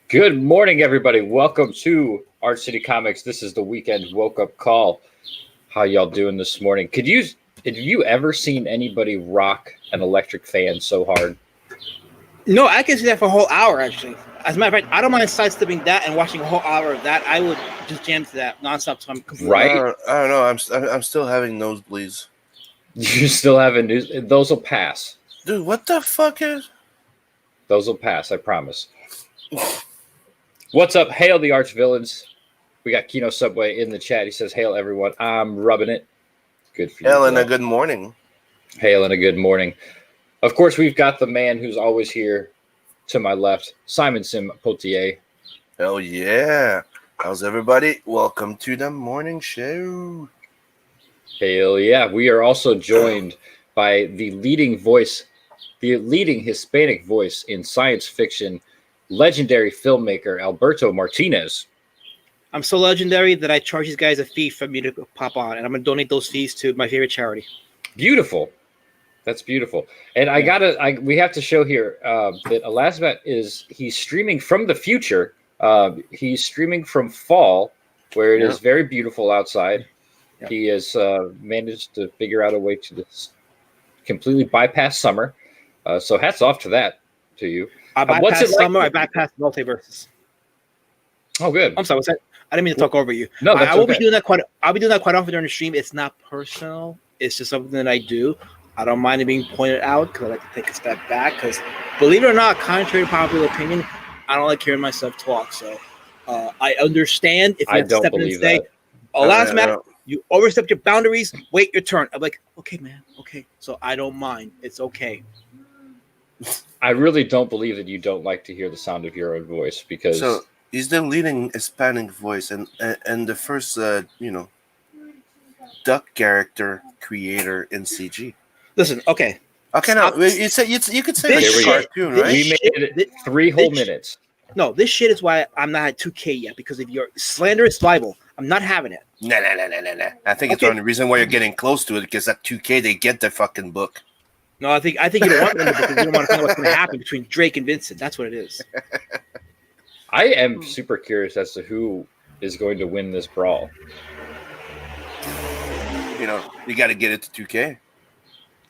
Good morning, everybody. Welcome to Art City Comics. This is the weekend woke-up call. How y'all doing this morning? Have you ever seen anybody rock an electric fan so hard? No, I can see that for a whole hour, actually. As a matter of fact, I don't mind sidestepping that and watching a whole hour of that. I would just jam to that nonstop. So I'm completely right. I don't know. I'm still having nosebleeds. You still having news? Those will pass. Dude, what the fuck is? Those will pass. I promise. What's up? Hail the arch villains. We got Kino Subway in the chat. He says, "Hail everyone. I'm rubbing it." Good for you. Hail and a good morning. Hail and a good morning. Of course, we've got the man who's always here to my left, Simon Sim Pothier. Hell yeah. How's everybody? Welcome to the morning show. Hail yeah. We are also joined by the leading Hispanic voice in science fiction, legendary filmmaker Alberto Martinez. I'm so legendary that I charge these guys a fee for me to pop on, and I'm going to donate those fees to my favorite charity. Beautiful. That's beautiful. And we have to show here that Elasmat he's streaming from the future. He's streaming from fall, where it is very beautiful outside. Yeah. He has managed to figure out a way to completely bypass summer. So hats off to you. I bypassed summer. I bypassed multiverses. Oh, good. I'm sorry. What's that? I didn't mean to talk over you. No, that's I will okay. be doing that quite. I'll be doing that quite often during the stream. It's not personal. It's just something that I do. I don't mind it being pointed out because I like to take a step back. Because believe it or not, contrary to popular opinion, I don't like hearing myself talk. So I understand if you have to step in and say, "Oh, last match, you overstepped your boundaries. Wait your turn." I'm like, "Okay, man. Okay." So I don't mind. It's okay. I really don't believe that you don't like to hear the sound of your own voice because. So he's the leading Hispanic voice and the first duck character creator in CG. Listen, okay. Okay, now you could say it's a cartoon, right? We made it 3 whole minutes. No, this shit is why I'm not at 2K yet, because of your slanderous libel. I'm not having it. Nah. I think it's the only reason why you're getting close to it, because at 2K they get the fucking book. No, I think you don't want them because you don't want to find out what's going to happen between Drake and Vincent. That's what it is. I am super curious as to who is going to win this brawl. You got to get it to 2K.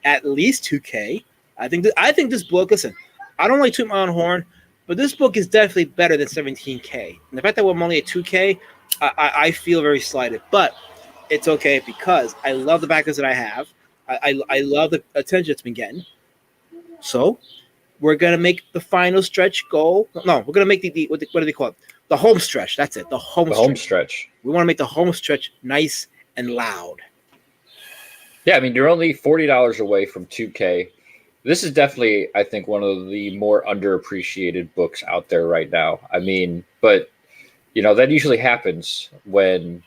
At least 2K. I think this book. Listen, I don't like toot my own horn, but this book is definitely better than 17K. And the fact that we're only at 2K, I feel very slighted. But it's okay because I love the backers that I have. I love the attention it's been getting. So we're gonna make the final stretch goal. No, we're gonna make the what do they call it? The home stretch. That's it. The home stretch. We want to make the home stretch nice and loud. Yeah, I mean, you're only $40 away from 2K. This is definitely, I think, one of the more underappreciated books out there right now. I mean, but that usually happens when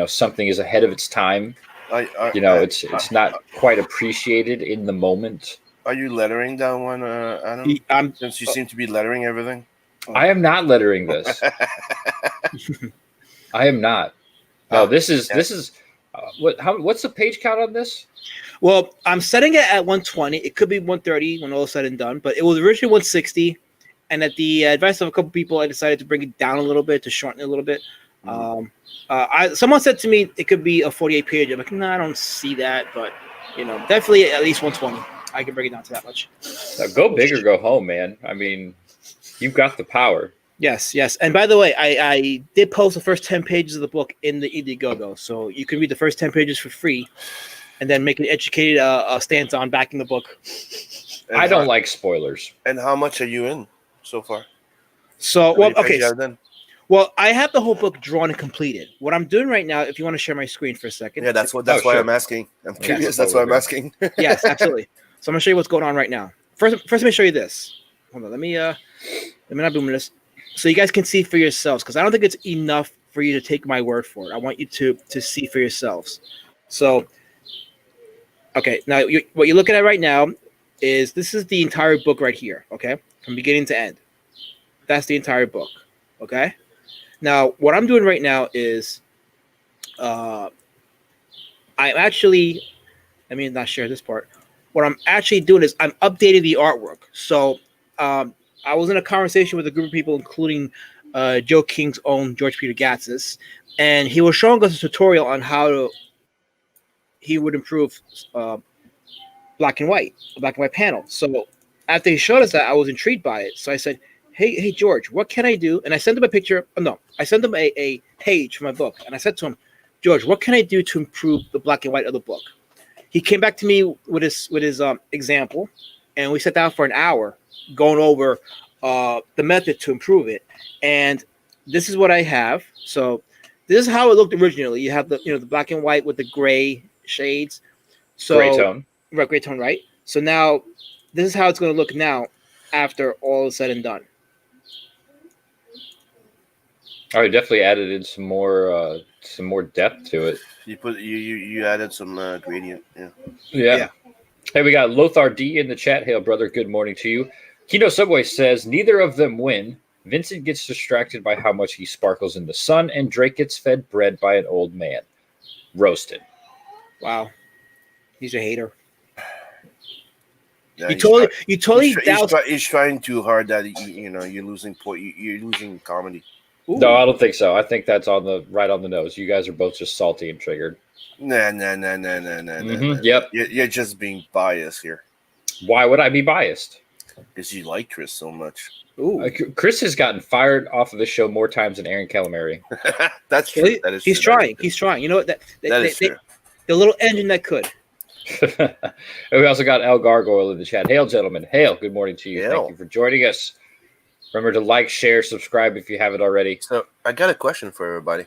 something is ahead of its time. It's not quite appreciated in the moment. Are you lettering that one, Adam? Since you seem to be lettering everything. I am not lettering this. I am not. No, this is what's the page count on this? Well, I'm setting it at 120. It could be 130 when all is said and done, but it was originally 160. And at the advice of a couple people, I decided to bring it down a little bit, to shorten it a little bit. Someone said to me it could be a 48 page. I'm like, no, I don't see that, but definitely at least 120. I can bring it down to that much. Now, go big or go home, man. I mean, you've got the power. Yes. And by the way, I did post the first 10 pages of the book in the Indiegogo, so you can read the first 10 pages for free. and then make an educated stance on backing the book. And I don't like spoilers. And how much are you in so far? So, How well, many pages okay. you have done? Well, I have the whole book drawn and completed. What I'm doing right now, if you want to share my screen for a second. Yeah, that's why sure. I'm asking. I'm curious. that's That's what why we're I'm asking. Yes, absolutely. So I'm gonna show you what's going on right now. First, let me show you this. Hold on, let me not boom this, so you guys can see for yourselves. Because I don't think it's enough for you to take my word for it. I want you to see for yourselves. So, okay, now what you're looking at right now is this is the entire book right here. Okay, from beginning to end. That's the entire book. Okay. Now, what I'm doing right now is, I'm actually. Let me not share this part. What I'm actually doing is I'm updating the artwork. So I was in a conversation with a group of people, including Joe King's own George Peter Gatzis, and he was showing us a tutorial on how he would improve a black and white panel. So after he showed us that, I was intrigued by it. So I said, hey George, what can I do? And I sent him a picture. Oh, no, I sent him a page from my book, and I said to him, George, what can I do to improve the black and white of the book? He came back to me with his example, and we sat down for an hour going over the method to improve it. And this is what I have. So this is how it looked originally. You have the black and white with the gray shades. So Gray tone. Right, gray tone, right? So now this is how it's going to look now after all is said and done. I definitely added in some more depth to it. You added some gradient. Yeah. Yeah. Hey, we got Lothar D in the chat. Hail, brother. Good morning to you. Kino Subway says neither of them win. Vincent gets distracted by how much he sparkles in the sun, and Drake gets fed bread by an old man. Roasted. Wow, he's a hater. Yeah, You totally doused. He's trying too hard that you're losing point. You're losing comedy. Ooh. No, I don't think so. I think that's right on the nose. You guys are both just salty and triggered. Nah. Yep. You're just being biased here. Why would I be biased? Because you like Chris so much. Ooh. Chris has gotten fired off of the show more times than Aaron Calimeri. That's true. That is He's true. trying. He's trying. You know what? That is true. The little engine that could. And we also got El Gargoyle in the chat. Hail, gentlemen. Hail. Good morning to you. Hail. Thank you for joining us. Remember to like, share, subscribe if you haven't already. So I got a question for everybody.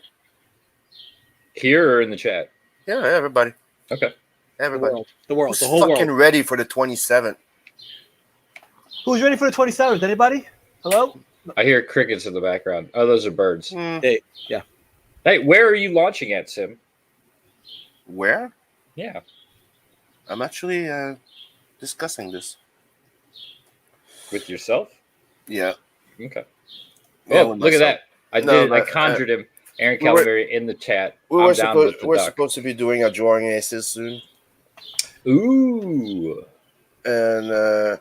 Here or in the chat? Yeah, everybody. Okay. Everybody. The world. Who's The whole fucking world. ready for the 27th? Who's ready for the 27th? Anybody? Hello? I hear crickets in the background. Oh, those are birds. Hey, yeah. Hey, where are you launching at, Sim? Where? Yeah. I'm actually discussing this. With yourself? Yeah. Okay. Yeah, Oh, with look at myself. that. No, I but, conjured him. Aaron we were- Calimeri in the chat. We I'm were down supposed with the we're duck. supposed to be doing a drawing aces soon, Ooh. and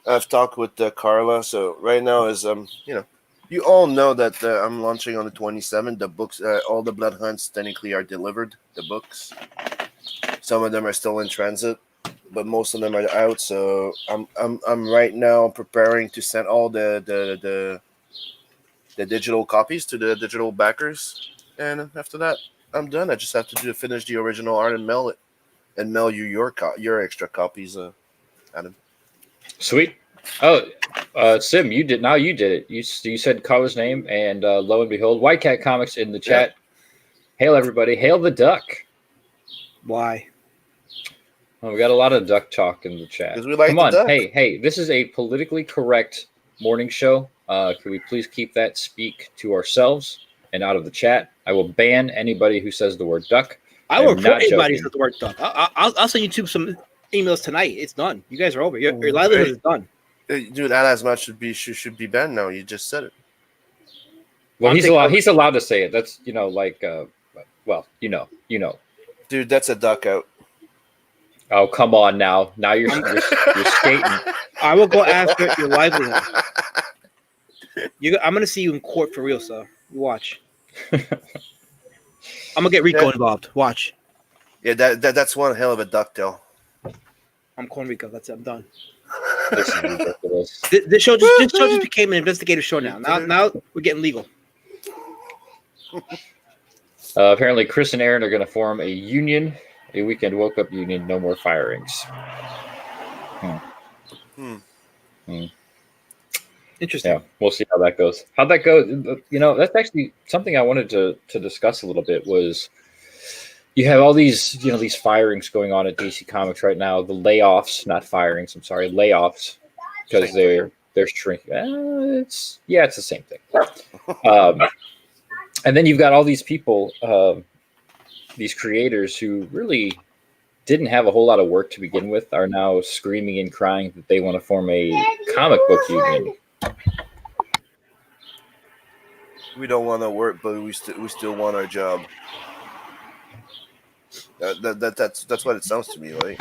I've talked with Carla. So right now is you all know that I'm launching on the 27th. The books, all the blood hunts technically are delivered. The books, some of them are still in transit, but most of them are out. So I'm right now preparing to send all the digital copies to the digital backers, and after that I'm done. I just have to finish the original art and mail it, and mail you your extra copies, Adam. Sweet. Oh, Sim, you did it. You said Carla's name, and lo and behold, White Cat Comics in the chat. Hail everybody! Hail the duck! Why? Oh, we got a lot of duck talk in the chat. 'Cause we like Come the on, duck. hey! This is a politically correct morning show. Can we please keep that speak to ourselves and out of the chat? I will ban anybody who says the word duck. I will I'm report not anybody joking. who says the word duck. I'll send you some emails tonight. It's done. You guys are over. Your livelihood is done. Dude, that as much should be banned now. You just said it. Well, I'm taking over. he's allowed to say it. That's well, you know. Dude, that's a duck out. Oh, come on now. Now you're skating. I will go after your livelihood. I'm gonna see you in court for real, sir. You watch. I'm gonna get Rico involved. Watch. Yeah, that's one hell of a ducktail. I'm calling Rico. That's it. I'm done. This is ridiculous. This show just became an investigative show now. Now we're getting legal. Apparently, Chris and Aaron are going to form a union A weekend woke up union, no more firings. Interesting. Yeah, we'll see how that goes. How'd that go? That's actually something I wanted to discuss a little bit. Was you have all these these firings going on at DC Comics right now? The layoffs, not firings. I'm sorry, layoffs, because they're shrinking. It's the same thing. And then you've got all these people, these creators who really didn't have a whole lot of work to begin with, are now screaming and crying that they want to form a comic book union. We don't want to work, but we still want our job. That's what it sounds to me like.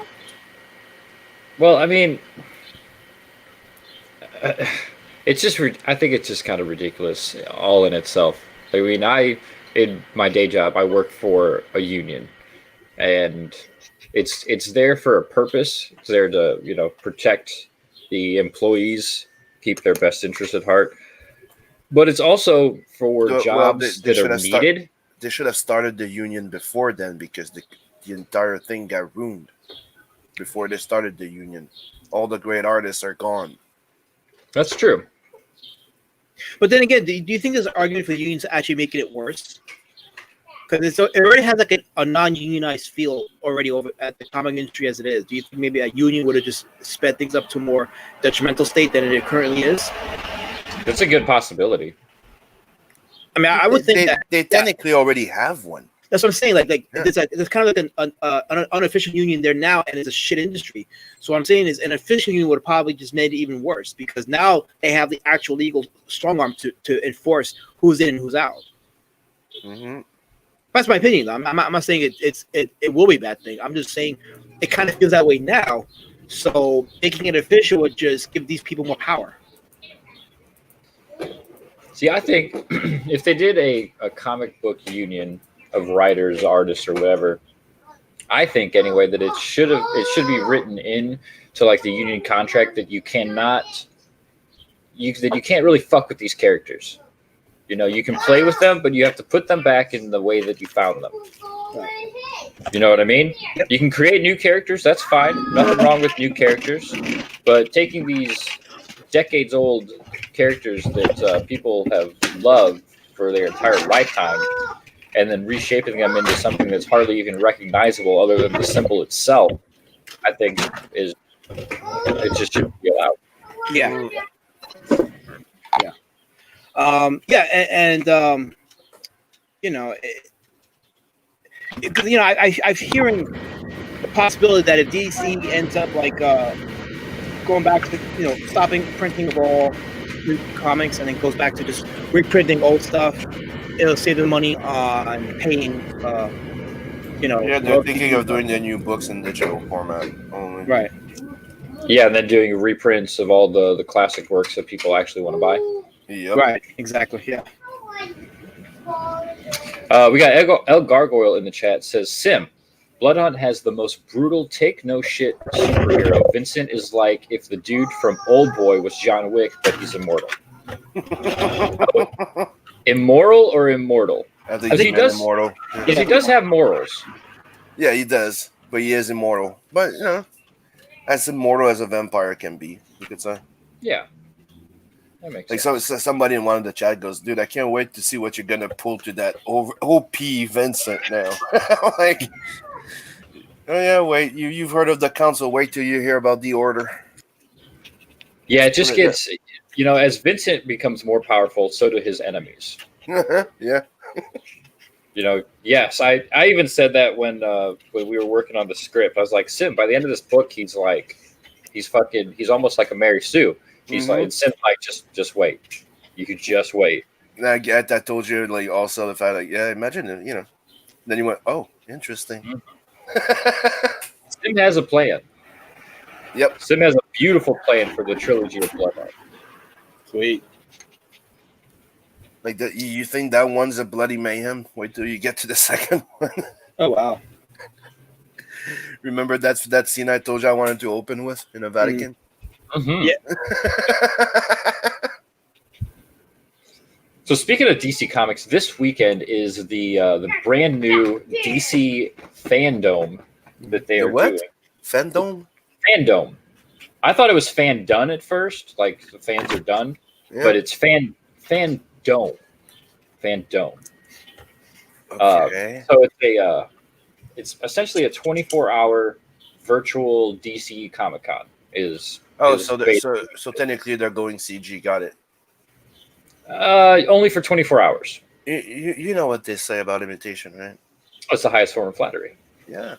Well, I mean, it's just I think it's just kind of ridiculous all in itself. I mean, in my day job, I work for a union, and it's there for a purpose. It's there to protect the employees, keep their best interest at heart. But it's also for jobs that are needed. They should have started the union before then, because the entire thing got ruined before they started the union. All the great artists are gone. That's true. But then again, do you think there's an argument for unions actually making it worse? Because it already has like a non-unionized feel already over at the comic industry as it is. Do you think maybe a union would have just sped things up to a more detrimental state than it currently is? That's a good possibility. I mean, I would think they technically already have one. That's what I'm saying. There's kind of like an unofficial union there now, and it's a shit industry. So what I'm saying is an official union would have probably just made it even worse, because now they have the actual legal strong arm to enforce who's in and who's out. Mm-hmm. That's my opinion, though. I'm not saying it will be a bad thing. I'm just saying it kind of feels that way now. So making it official would just give these people more power. See, I think if they did a comic book union of writers, artists, or whatever, I think anyway that it should be written in to like the union contract that you can't really fuck with these characters. You can play with them, but you have to put them back in the way that you found them. You know what I mean? Yep. You can create new characters. That's fine. Nothing wrong with new characters. But taking these decades-old characters that people have loved for their entire lifetime and then reshaping them into something that's hardly even recognizable other than the symbol itself, I think it just shouldn't be allowed. Yeah. I'm hearing the possibility that if DC ends up like going back to stopping printing of all new comics and then goes back to just reprinting old stuff, it'll save them money on paying. Yeah, they're thinking of doing their new books in digital format only. Right. Yeah, and then doing reprints of all the classic works that people actually want to buy. Yep. Right. Exactly. Yeah. We got El Gargoyle in the chat. Says Sim, Bloodhunt has the most brutal take no shit superhero. Vincent is like if the dude from Old Boy was John Wick, but he's immortal. Immoral or immortal? I think he does immortal. Because he does have morals. Yeah, he does, but he is immortal. But as immortal as a vampire can be, you could say. Yeah. That makes like sense. somebody in one of the chat goes, dude, I can't wait to see what you're gonna pull to that OP Vincent now. Like, oh yeah, wait, you've heard of the council, wait till you hear about the order. Yeah, it just gets as Vincent becomes more powerful, so do his enemies. Yeah. Yes, I even said that when we were working on the script. I was like, Sim, by the end of this book, he's almost like a Mary Sue. He's like, and Sim's like, just wait. You could just wait. I told you, like, also the fact, like, yeah, imagine it, Then you went, oh, interesting. Sim has a plan. Yep. Sim has a beautiful plan for the trilogy of Bloodhunt. Sweet. Like, you think that one's a bloody mayhem? Wait till you get to the second one. Oh, wow. Remember that scene I told you I wanted to open with in the Vatican? Mm-hmm. Yeah. So speaking of DC Comics, this weekend is the brand new DC FanDome that they The are what? doing. FanDome? FanDome. I thought it was fan done at first, like the fans are done, Yeah. but it's FanDome. FanDome. Okay. So it's essentially a 24-hour virtual DC Comic Con. Oh, Is so basically so technically they're going CG. Got it. only for 24 hours. You know what they say about imitation, right? It's the highest form of flattery. Yeah.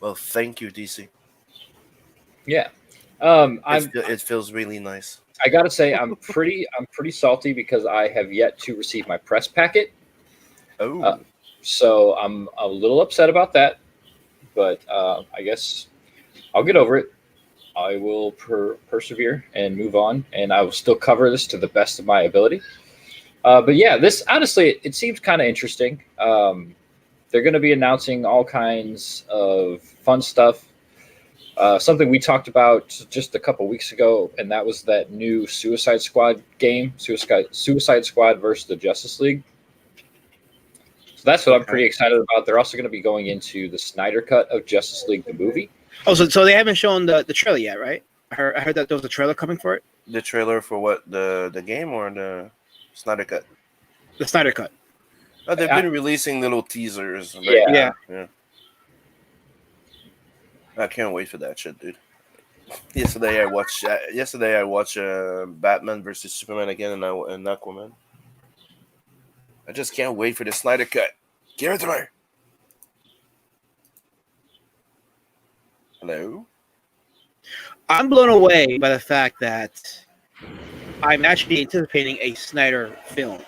Well, thank you, DC. Yeah. It feels really nice. I gotta say I'm pretty salty because I have yet to receive my press packet. Oh. So I'm a little upset about that, but I guess I'll get over it. I will persevere and move on, and I will still cover this to the best of my ability. But yeah, this honestly, it seems kind of interesting. They're going to be announcing all kinds of fun stuff. Something we talked about just a couple weeks ago, and that was that new Suicide Squad game, Suicide Squad versus the Justice League. So that's what I'm pretty excited about. They're also going to be going into the Snyder Cut of Justice League, the movie. Oh, so they haven't shown the trailer yet, right? I heard that there was a trailer coming for it. The trailer for what? The game or the Snyder Cut? The Snyder Cut. Oh, they've been releasing little teasers. Yeah. Yeah. I can't wait for that shit, dude. Yesterday I watched Batman versus Superman again and Aquaman. I just can't wait for the Snyder Cut. Give it to me. Hello? I'm blown away by the fact that I'm actually anticipating a Snyder film.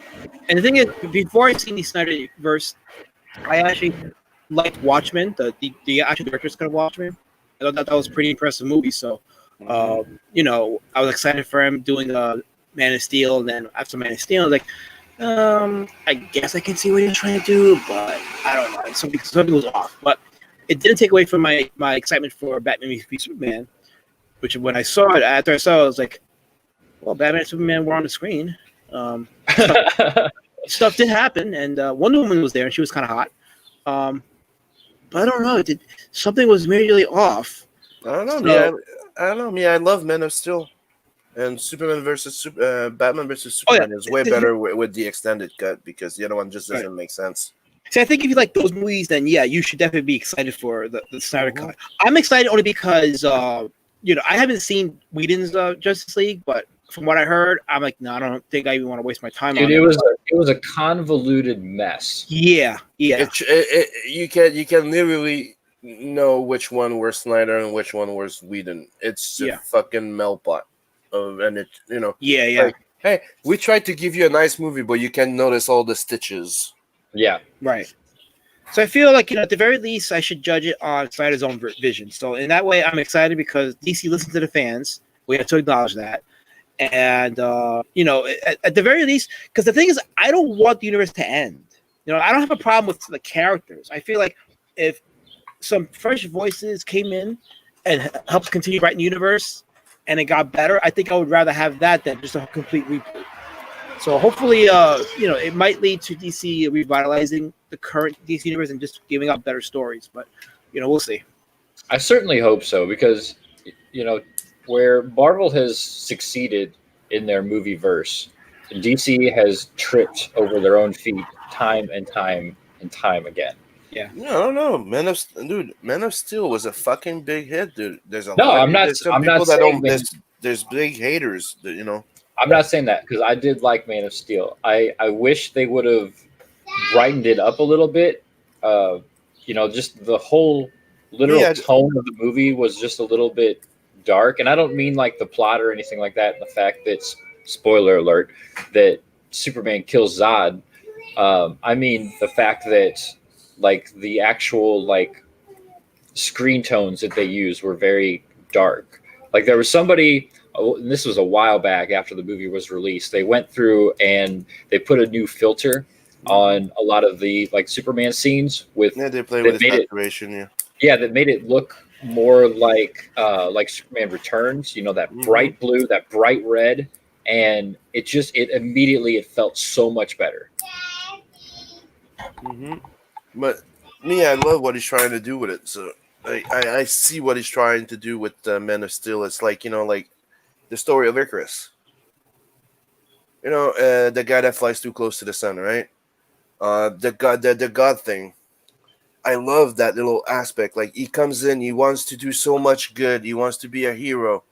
And the thing is, before I seen the Snyderverse, I actually liked Watchmen, the actual director's cut of Watchmen. I thought that was a pretty impressive movie. So, I was excited for him doing Man of Steel. And then after Man of Steel, I was like, I guess I can see what he's trying to do, but I don't know. Something was off. But it didn't take away from my excitement for Batman v Superman, which when I saw it, after I saw it, I was like, well, Batman and Superman were on the screen. Stuff did happen, and Wonder Woman was there, and she was kind of hot. But I don't know. Something was immediately off. I don't know. I love Man of Steel. And Superman versus Batman versus Superman is way better with the extended cut because the other one just doesn't make sense. See, I think if you like those movies, then yeah, you should definitely be excited for the Snyder Cut. I'm excited only because I haven't seen Whedon's Justice League, but from what I heard, I'm like, no, I don't think I even want to waste my time on it. It was a convoluted mess. Yeah. You can literally know which one was Snyder and which one was Whedon. It's a fucking meltpot. And it, like, hey, we tried to give you a nice movie, but you can notice all the stitches. Yeah, right. So I feel like at the very least, I should judge it on Snyder's own vision. So in that way, I'm excited because DC listens to the fans. We have to acknowledge that, and at the very least, because the thing is, I don't want the universe to end. I don't have a problem with the characters. I feel like if some fresh voices came in and helped continue writing the universe, and it got better, I think I would rather have that than just a complete reboot. So hopefully, it might lead to DC revitalizing the current DC universe and just giving out better stories. But, we'll see. I certainly hope so because, where Marvel has succeeded in their movie verse, DC has tripped over their own feet time and time and time again. Yeah. No, I don't know. Man of Steel was a fucking big hit, dude. There's big haters, I'm not saying that because I did like Man of Steel. I wish they would have brightened it up a little bit. Just the whole literal tone of the movie was just a little bit dark. And I don't mean like the plot or anything like that. And the fact that, spoiler alert, that Superman kills Zod. I mean the fact that like the actual like screen tones that they used were very dark. Like there was somebody, and this was a while back after the movie was released, they went through and they put a new filter on a lot of the like Superman scenes with they play with saturation, that made it look more like Superman Returns, that bright blue, that bright red, and it immediately felt so much better. But me, I love what he's trying to do with it. So I see what he's trying to do with Men of Steel. It's like, like the story of Icarus. The guy that flies too close to the sun, right? The God thing. I love that little aspect. Like, he comes in, he wants to do so much good, he wants to be a hero,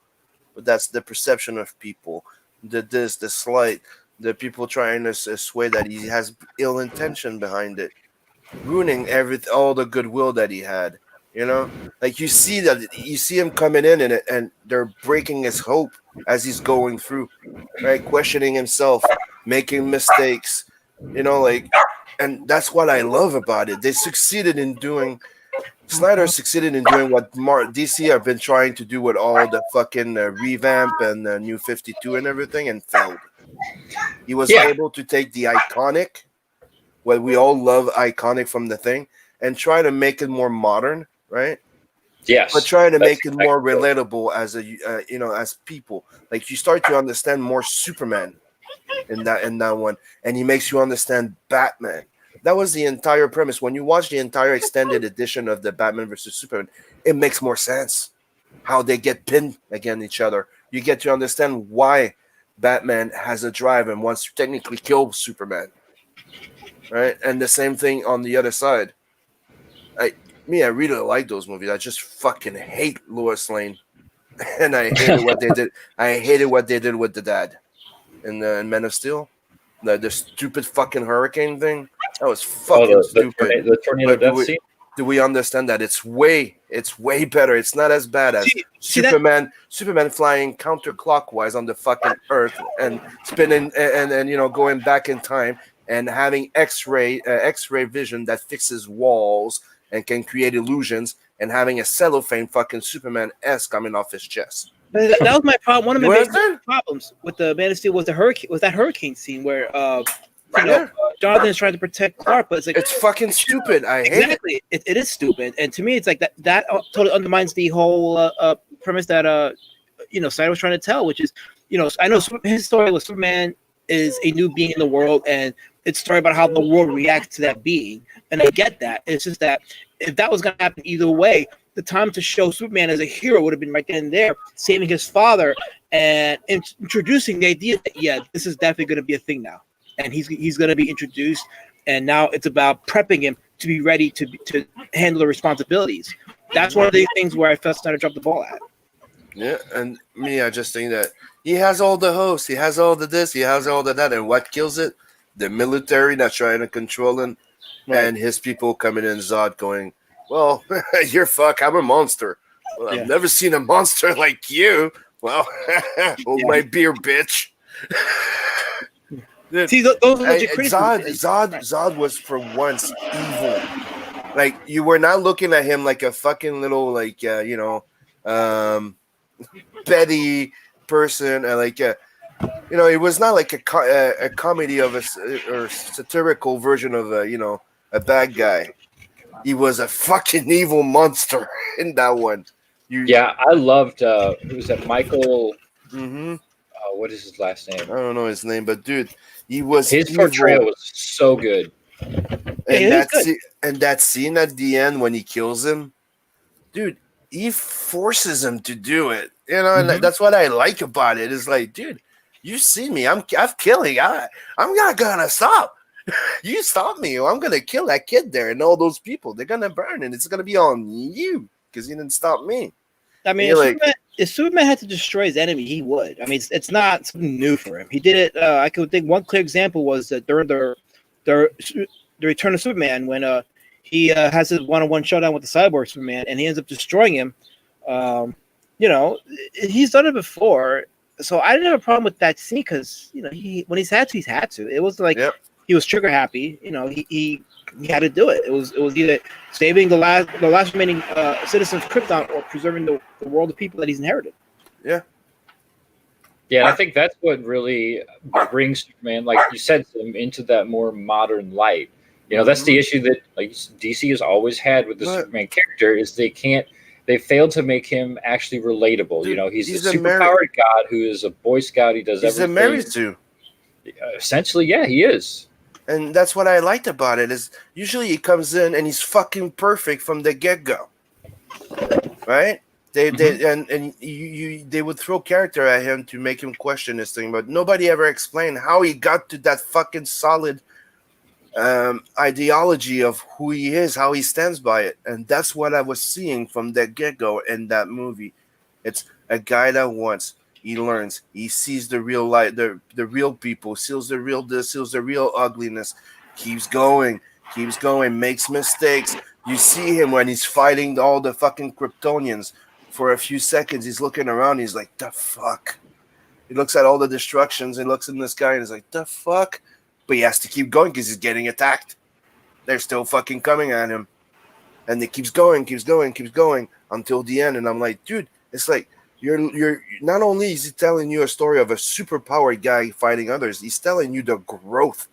but that's the perception of people. The slight, the people trying to sway that he has ill intention behind it, ruining all the goodwill that he had. Like, you see him coming in it, and they're breaking his hope as he's going through, right? Questioning himself, making mistakes, like, and that's what I love about it. Snyder succeeded in doing what DC have been trying to do with all the fucking revamp and New 52 and everything, and failed. He was able to take the iconic, what we all love iconic from the thing, and try to make it more modern, right? Yes, but trying to make it more relatable as as people. Like, you start to understand more Superman in that one, and he makes you understand Batman. That was the entire premise. When you watch the entire extended edition of the Batman versus Superman, it makes more sense how they get pinned against each other. You get to understand why Batman has a drive and wants to technically kill Superman, right? And the same thing on the other side. I really like those movies. I just fucking hate Lois Lane, and I hated what they did. I hated what they did with the dad in Men of Steel. The stupid fucking hurricane thing. That was fucking stupid. The tornado death scene. Do we understand that it's way better? It's not as bad as Superman flying counterclockwise on the fucking Earth and spinning and going back in time and having X-ray vision that fixes walls and can create illusions, and having a cellophane fucking Superman S coming off his chest. That was my problem. One of my major problems with the Man of Steel was that hurricane scene where Jonathan is trying to protect Clark, but it's fucking stupid. I hate it. It is stupid, and to me, it's like that totally undermines the whole premise that Snyder was trying to tell, which is I know his story with Superman is a new being in the world, and it's a story about how the world reacts to that being, and I get that. It's just that if that was going to happen either way, the time to show Superman as a hero would have been right then and there, saving his father and introducing the idea that this is definitely going to be a thing now, and he's going to be introduced, and now it's about prepping him to be ready to handle the responsibilities. That's one of the things where I felt Snyder dropped the ball at. Yeah, and I just think that he has all the hosts, he has all the this, he has all the that, and what kills it? The military that's trying to control him, right. And his people coming in Zod going, well, you're fuck, I'm a monster. Well, I've never seen a monster like you. Well, hold my beer, bitch. See, those are Zod was for once evil. Like, you were not looking at him like a fucking little, like, petty person, it was not like a comedy of or satirical version of a bad guy. He was a fucking evil monster in that one. I loved who was that? Michael. Mm-hmm. What is his last name? I don't know his name, but dude, his portrayal was so good. And that scene at the end when he kills him, dude, he forces him to do it. And that's what I like about it. Is like, dude, you see me, I'm killing. I'm not gonna stop. You stop me, or I'm gonna kill that kid there and all those people. They're gonna burn, and it's gonna be on you because you didn't stop me. I mean, if Superman had to destroy his enemy, he would. I mean, it's not something new for him. He did it. I could think one clear example was that during the Return of Superman, when he has his one-on-one showdown with the Cyborg Superman, and he ends up destroying him. He's done it before, so I didn't have a problem with that scene because when he's had to. It was like he was trigger happy. He had to do it. It was either saving the last remaining citizens of Krypton or preserving the world of people that he's inherited. Yeah. Yeah, and I think that's what really brings Superman, like you said, into that more modern light. That's the issue that like DC has always had with the Superman character is they failed to make him actually relatable. Dude, he's a superpowered god who is a Boy Scout. He does everything. He's a married to. Essentially, yeah, he is. And that's what I liked about it is usually he comes in and he's fucking perfect from the get-go. right? They would throw character at him to make him question this thing, but nobody ever explained how he got to that fucking solid ideology of who he is, how he stands by it, and that's what I was seeing from the get-go in that movie. It's a guy that wants, he learns, he sees the real light, the real people, sees the real this, sees the real ugliness, keeps going, makes mistakes. You see him when he's fighting all the fucking Kryptonians. For a few seconds, he's looking around. He's like, "The fuck." He looks at all the destructions. He looks in this guy and he's like, "The fuck." But he has to keep going because he's getting attacked. They're still fucking coming at him. And it keeps going until the end. And I'm like, dude, it's like you're not only is he telling you a story of a superpowered guy fighting others, he's telling you the growth.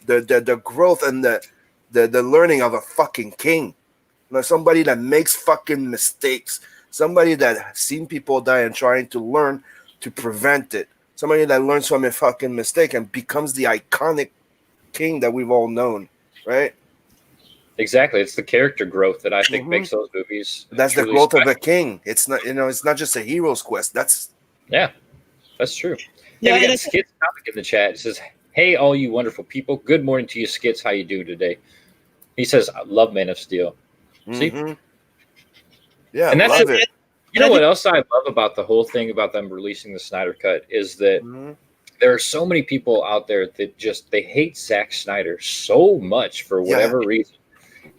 The growth and the learning of a fucking king. Somebody that makes fucking mistakes. Somebody that has seen people die and trying to learn to prevent it. Somebody that learns from a fucking mistake and becomes the iconic king that we've all known, right? Exactly. It's the character growth that I think makes those movies. That's the growth of a king. It's not, it's not just a hero's quest. That's true. Yeah, we got Skits comic in the chat. It says, "Hey, all you wonderful people. Good morning to you, Skits. How you doing today?" He says, "I love Man of Steel." See? Yeah, and that's love it. You know what else I love about the whole thing about them releasing the Snyder Cut is that there are so many people out there that they hate Zack Snyder so much for whatever reason.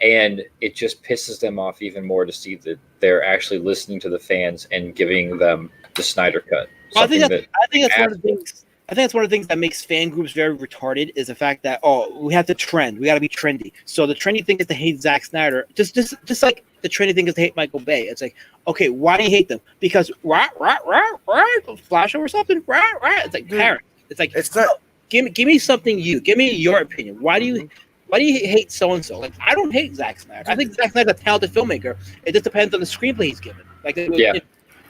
And it just pisses them off even more to see that they're actually listening to the fans and giving them the Snyder Cut. Well, I think that's one of the things. I think that's one of the things that makes fan groups very retarded is the fact that we have to trend. We got to be trendy. So the trendy thing is to hate Zack Snyder, just like the trendy thing is to hate Michael Bay. It's like, okay, why do you hate them? Because Flash or something. It's like parents. It's like it's not. Give me something. Give me your opinion. Why do you hate so and so? Like, I don't hate Zack Snyder. I think Zack Snyder's a talented filmmaker. It just depends on the screenplay he's given. Like,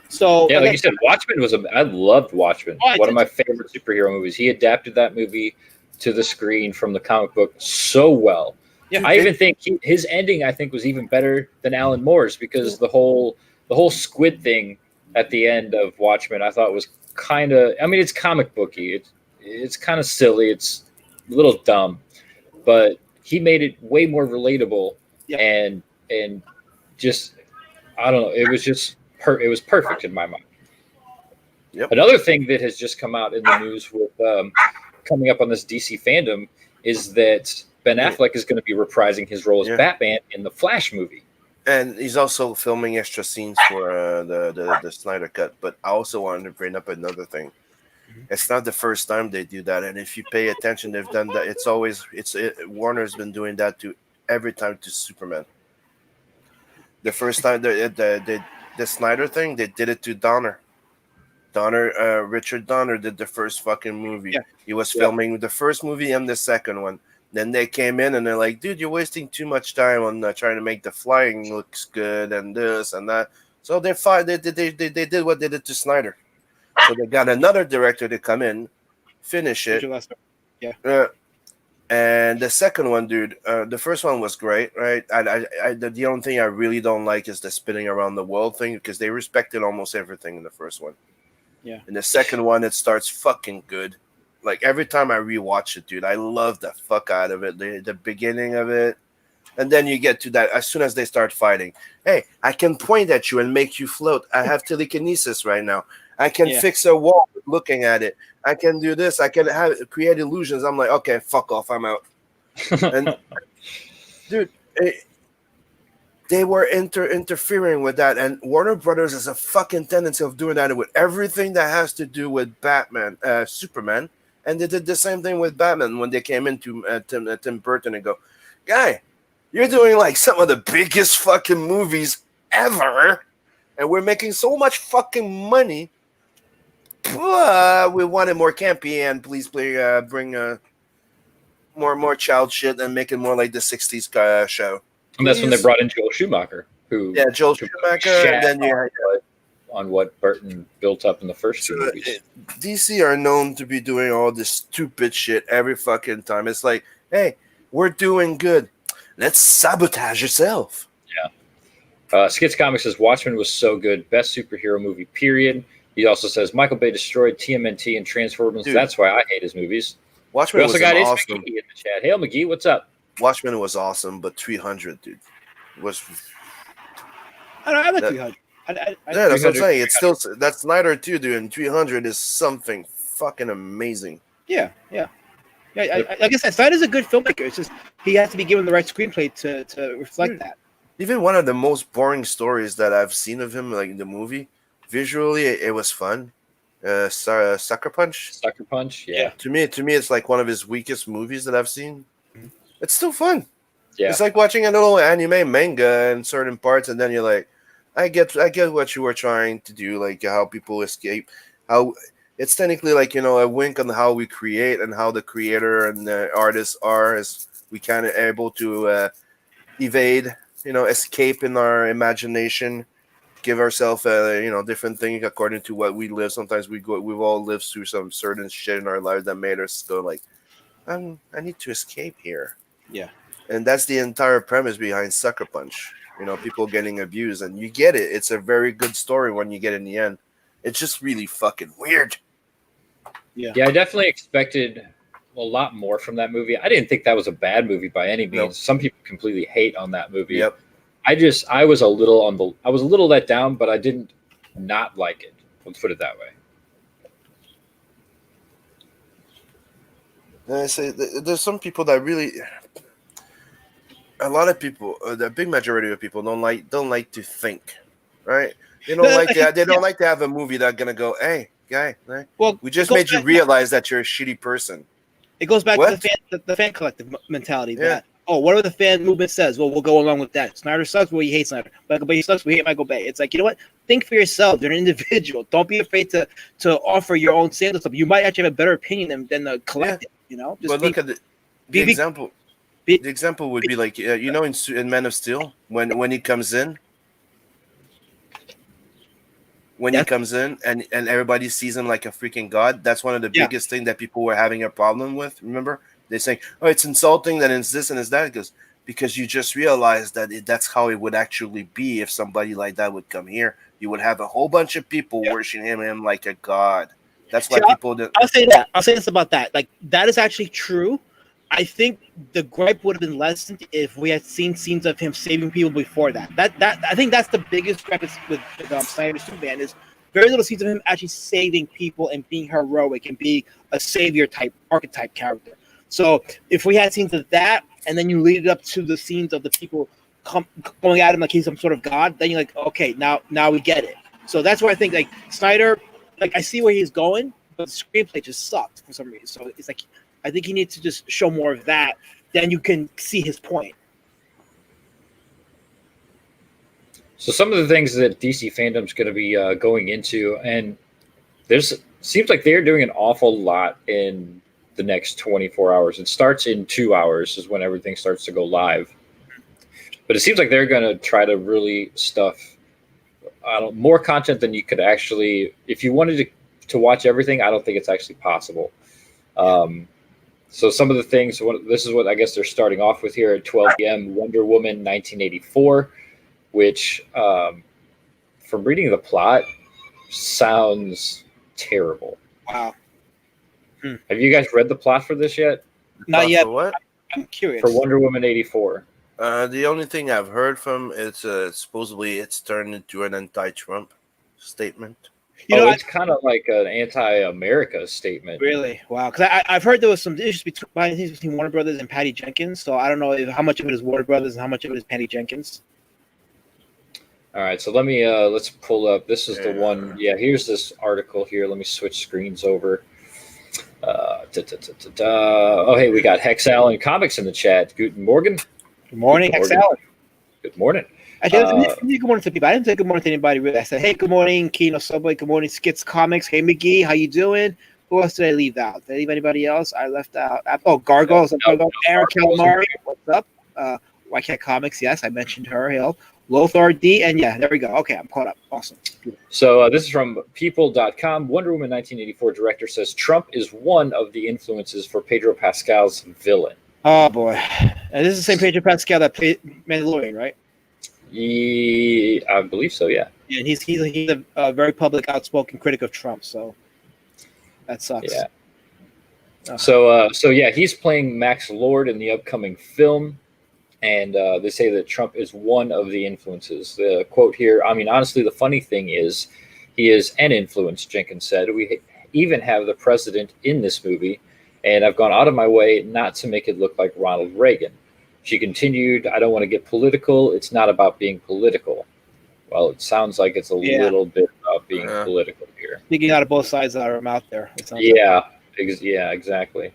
so yeah, like you said, Watchmen I loved Watchmen. One of my favorite superhero movies. He adapted that movie to the screen from the comic book so well. Yeah, I even think his ending was even better than Alan Moore's because the whole squid thing at the end of Watchmen I thought was kind of. I mean, it's comic booky. It's kind of silly. It's a little dumb, but he made it way more relatable and just I don't know. It was just. It was perfect in my mind. Yep. Another thing that has just come out in the news with coming up on this DC FanDome is that Ben Affleck is going to be reprising his role as Batman in the Flash movie. And he's also filming extra scenes for the Snyder Cut. But I also wanted to bring up another thing. It's not the first time they do that. And if you pay attention, they've done that. Warner's been doing that every time to Superman. The first time the Snyder thing, they did it to Donner. Richard Donner did the first fucking movie. Yeah. He was filming the first movie and the second one. Then they came in and they're like, dude, you're wasting too much time on trying to make the flying looks good and this and that. So they did what they did to Snyder. So they got another director to come in, finish it. Yeah. And the second one, dude, the first one was great, right? The only thing I really don't like is the spinning around the world thing because they respected almost everything in the first one. Yeah. In the second one, it starts fucking good. Like every time I rewatch it, dude, I love the fuck out of it. The beginning of it. And then you get to that as soon as they start fighting. Hey, I can point at you and make you float. I have telekinesis right now. I can fix a wall looking at it. I can do this. I can create illusions. I'm like, okay, fuck off. I'm out. And dude, they were interfering with that. And Warner Brothers has a fucking tendency of doing that with everything that has to do with Batman, Superman. And they did the same thing with Batman when they came into Tim Burton and go, guy, you're doing like some of the biggest fucking movies ever. And we're making so much fucking money. We wanted more campy and please bring more child shit and make it more like the 60s show. And that's when they brought in Joel Schumacher, Joel Schumacher, and then on what Burton built up in the first two movies. DC are known to be doing all this stupid shit every fucking time. It's like, hey, we're doing good. Let's sabotage yourself. Yeah. Skits Comics says Watchmen was so good, best superhero movie, period. He also says Michael Bay destroyed TMNT and Transformers. Dude. That's why I hate his movies. We Watchmen also was got awesome. McGee in the chat. Hail McGee, what's up? Watchmen was awesome, but 300, dude, was I like That- 300. yeah. That's what I'm 300. saying. It's still that Snyder too, dude. And 300 is something fucking amazing. Yeah. Like I said, Snyder's a good filmmaker. It's just he has to be given the right screenplay to reflect that. Even one of the most boring stories that I've seen of him, like in the movie, visually it was fun. Sucker Punch. Sucker Punch, yeah. To me, it's like one of his weakest movies that I've seen. It's still fun. Yeah. It's like watching a little anime manga in certain parts, and then you're like, I get what you were trying to do, like how people escape, how it's technically like, a wink on how we create and how the creator and the artists are, as we kind of able to evade, escape in our imagination, give ourselves different things according to what we live. Sometimes we've all lived through some certain shit in our lives that made us go like, I need to escape here. Yeah. And that's the entire premise behind Sucker Punch. People getting abused, and you get it. It's a very good story when you get in the end. It's just really fucking weird. Yeah. Yeah, I definitely expected a lot more from that movie. I didn't think that was a bad movie by any means. Nope. Some people completely hate on that movie. Yep. I was a little let down, but I didn't not like it. Let's put it that way. And I say there's some people that really, a lot of people, the big majority of people don't like to think, right? They don't like that. They don't like to have a movie that's gonna go, hey, guy, Well, we just made you realize that you're a shitty person. It goes back What? to the fan collective mentality. Yeah. That whatever the fan movement says, well, we'll go along with that. Snyder sucks, well, you hate Snyder. Michael Bay sucks, we hate Michael Bay. It's like, you know what? Think for yourself. You're an individual. Don't be afraid to offer your own sandal stuff. You might actually have a better opinion than the collective. Just But look at the example. be- The example would be like, in Man of Steel, when he comes in. When he comes in and everybody sees him like a freaking god, that's one of the biggest things that people were having a problem with. Remember? They're saying, oh, it's insulting, that it's this and it's that. It goes, because you just realized that that's how it would actually be if somebody like that would come here. You would have a whole bunch of people worshiping him like a god. That's why people didn't. I'll say that. I'll say this about that. Like, that is actually true. I think the gripe would have been lessened if we had seen scenes of him saving people before that. That I think that's the biggest gripe with Snyder's Superman is very little scenes of him actually saving people and being heroic and being a savior type archetype character. So if we had scenes of that, and then you lead it up to the scenes of the people going at him like he's some sort of god, then you're like, okay, now we get it. So that's where I think like Snyder, like I see where he's going, but the screenplay just sucked for some reason. So it's like I think he needs to just show more of that. Then you can see his point. So some of the things that DC fandom's going to be going into, and seems like they're doing an awful lot in the next 24 hours. It starts in 2 hours is when everything starts to go live. But it seems like they're going to try to really stuff more content than you could actually, if you wanted to watch everything, I don't think it's actually possible. So some of the things, this is what I guess they're starting off with here at 12 p.m. Wonder Woman 1984, which from reading the plot sounds terrible. Wow. Have you guys read the plot for this yet? Not yet. For what? I'm curious. For Wonder Woman 84. The only thing I've heard from it's supposedly it's turned into an anti-Trump statement. It's kind of like an anti-America statement. Really? Wow. Because I've heard there was some issues between Warner Brothers and Patty Jenkins. So I don't know how much of it is Warner Brothers and how much of it is Patty Jenkins. All right. So let's pull up. This is the one. Yeah. Here's this article here. Let me switch screens over. Oh, hey, we got Hex Allen Comics in the chat. Guten Morgen. Good morning, Hex Allen. Good morning. Actually, I didn't say good morning to people. I didn't say good morning to anybody really. I said, hey, good morning, Kino Subway. Good morning, Skits Comics. Hey, McGee, how you doing? Who else did I leave out? Did I leave anybody else? I left out. Oh, Gargoyle. Aaron Calimeri. What's up? Whitecat Comics. Yes, I mentioned her. Hill. Lothar D. And yeah, there we go. Okay, I'm caught up. Awesome. So this is from people.com. Wonder Woman 1984 director says Trump is one of the influences for Pedro Pascal's villain. Oh, boy. And this is the same Pedro Pascal that played Mandalorian, right? I believe so. Yeah. Yeah, and he's a very public, outspoken critic of Trump. So that sucks. Yeah. Ugh. So yeah, he's playing Max Lord in the upcoming film, and they say that Trump is one of the influences. The quote here. I mean, honestly, the funny thing is, he is an influence. Jenkins said. We even have the president in this movie, and I've gone out of my way not to make it look like Ronald Reagan. She continued, I don't want to get political. It's not about being political. Well, it sounds like it's a little bit about being political here. Speaking out of both sides of our mouth there. Yeah, yeah, exactly.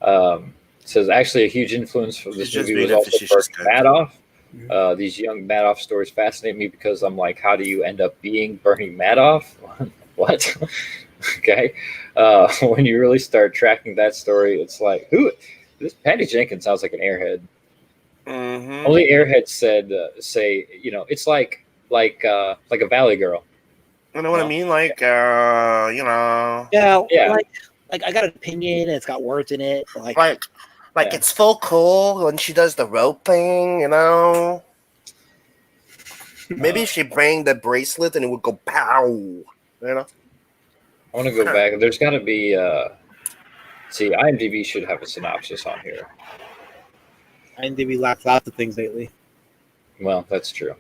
Says actually a huge influence from this movie was also Burke Madoff. These young Madoff stories fascinate me because I'm like, how do you end up being Bernie Madoff? What? Okay. When you really start tracking that story, it's like, who? This Patty Jenkins sounds like an airhead. Mm-hmm. Only airheads say, it's like a Valley Girl. You know what I mean? Like, Yeah. Like I got an opinion and it's got words in it. Like it's full cool when she does the roping, Maybe she bring the bracelet and it would go pow, I want to go back. There's got to be. See, IMDb should have a synopsis on here. IMDb lacks lots of things lately. Well, that's true.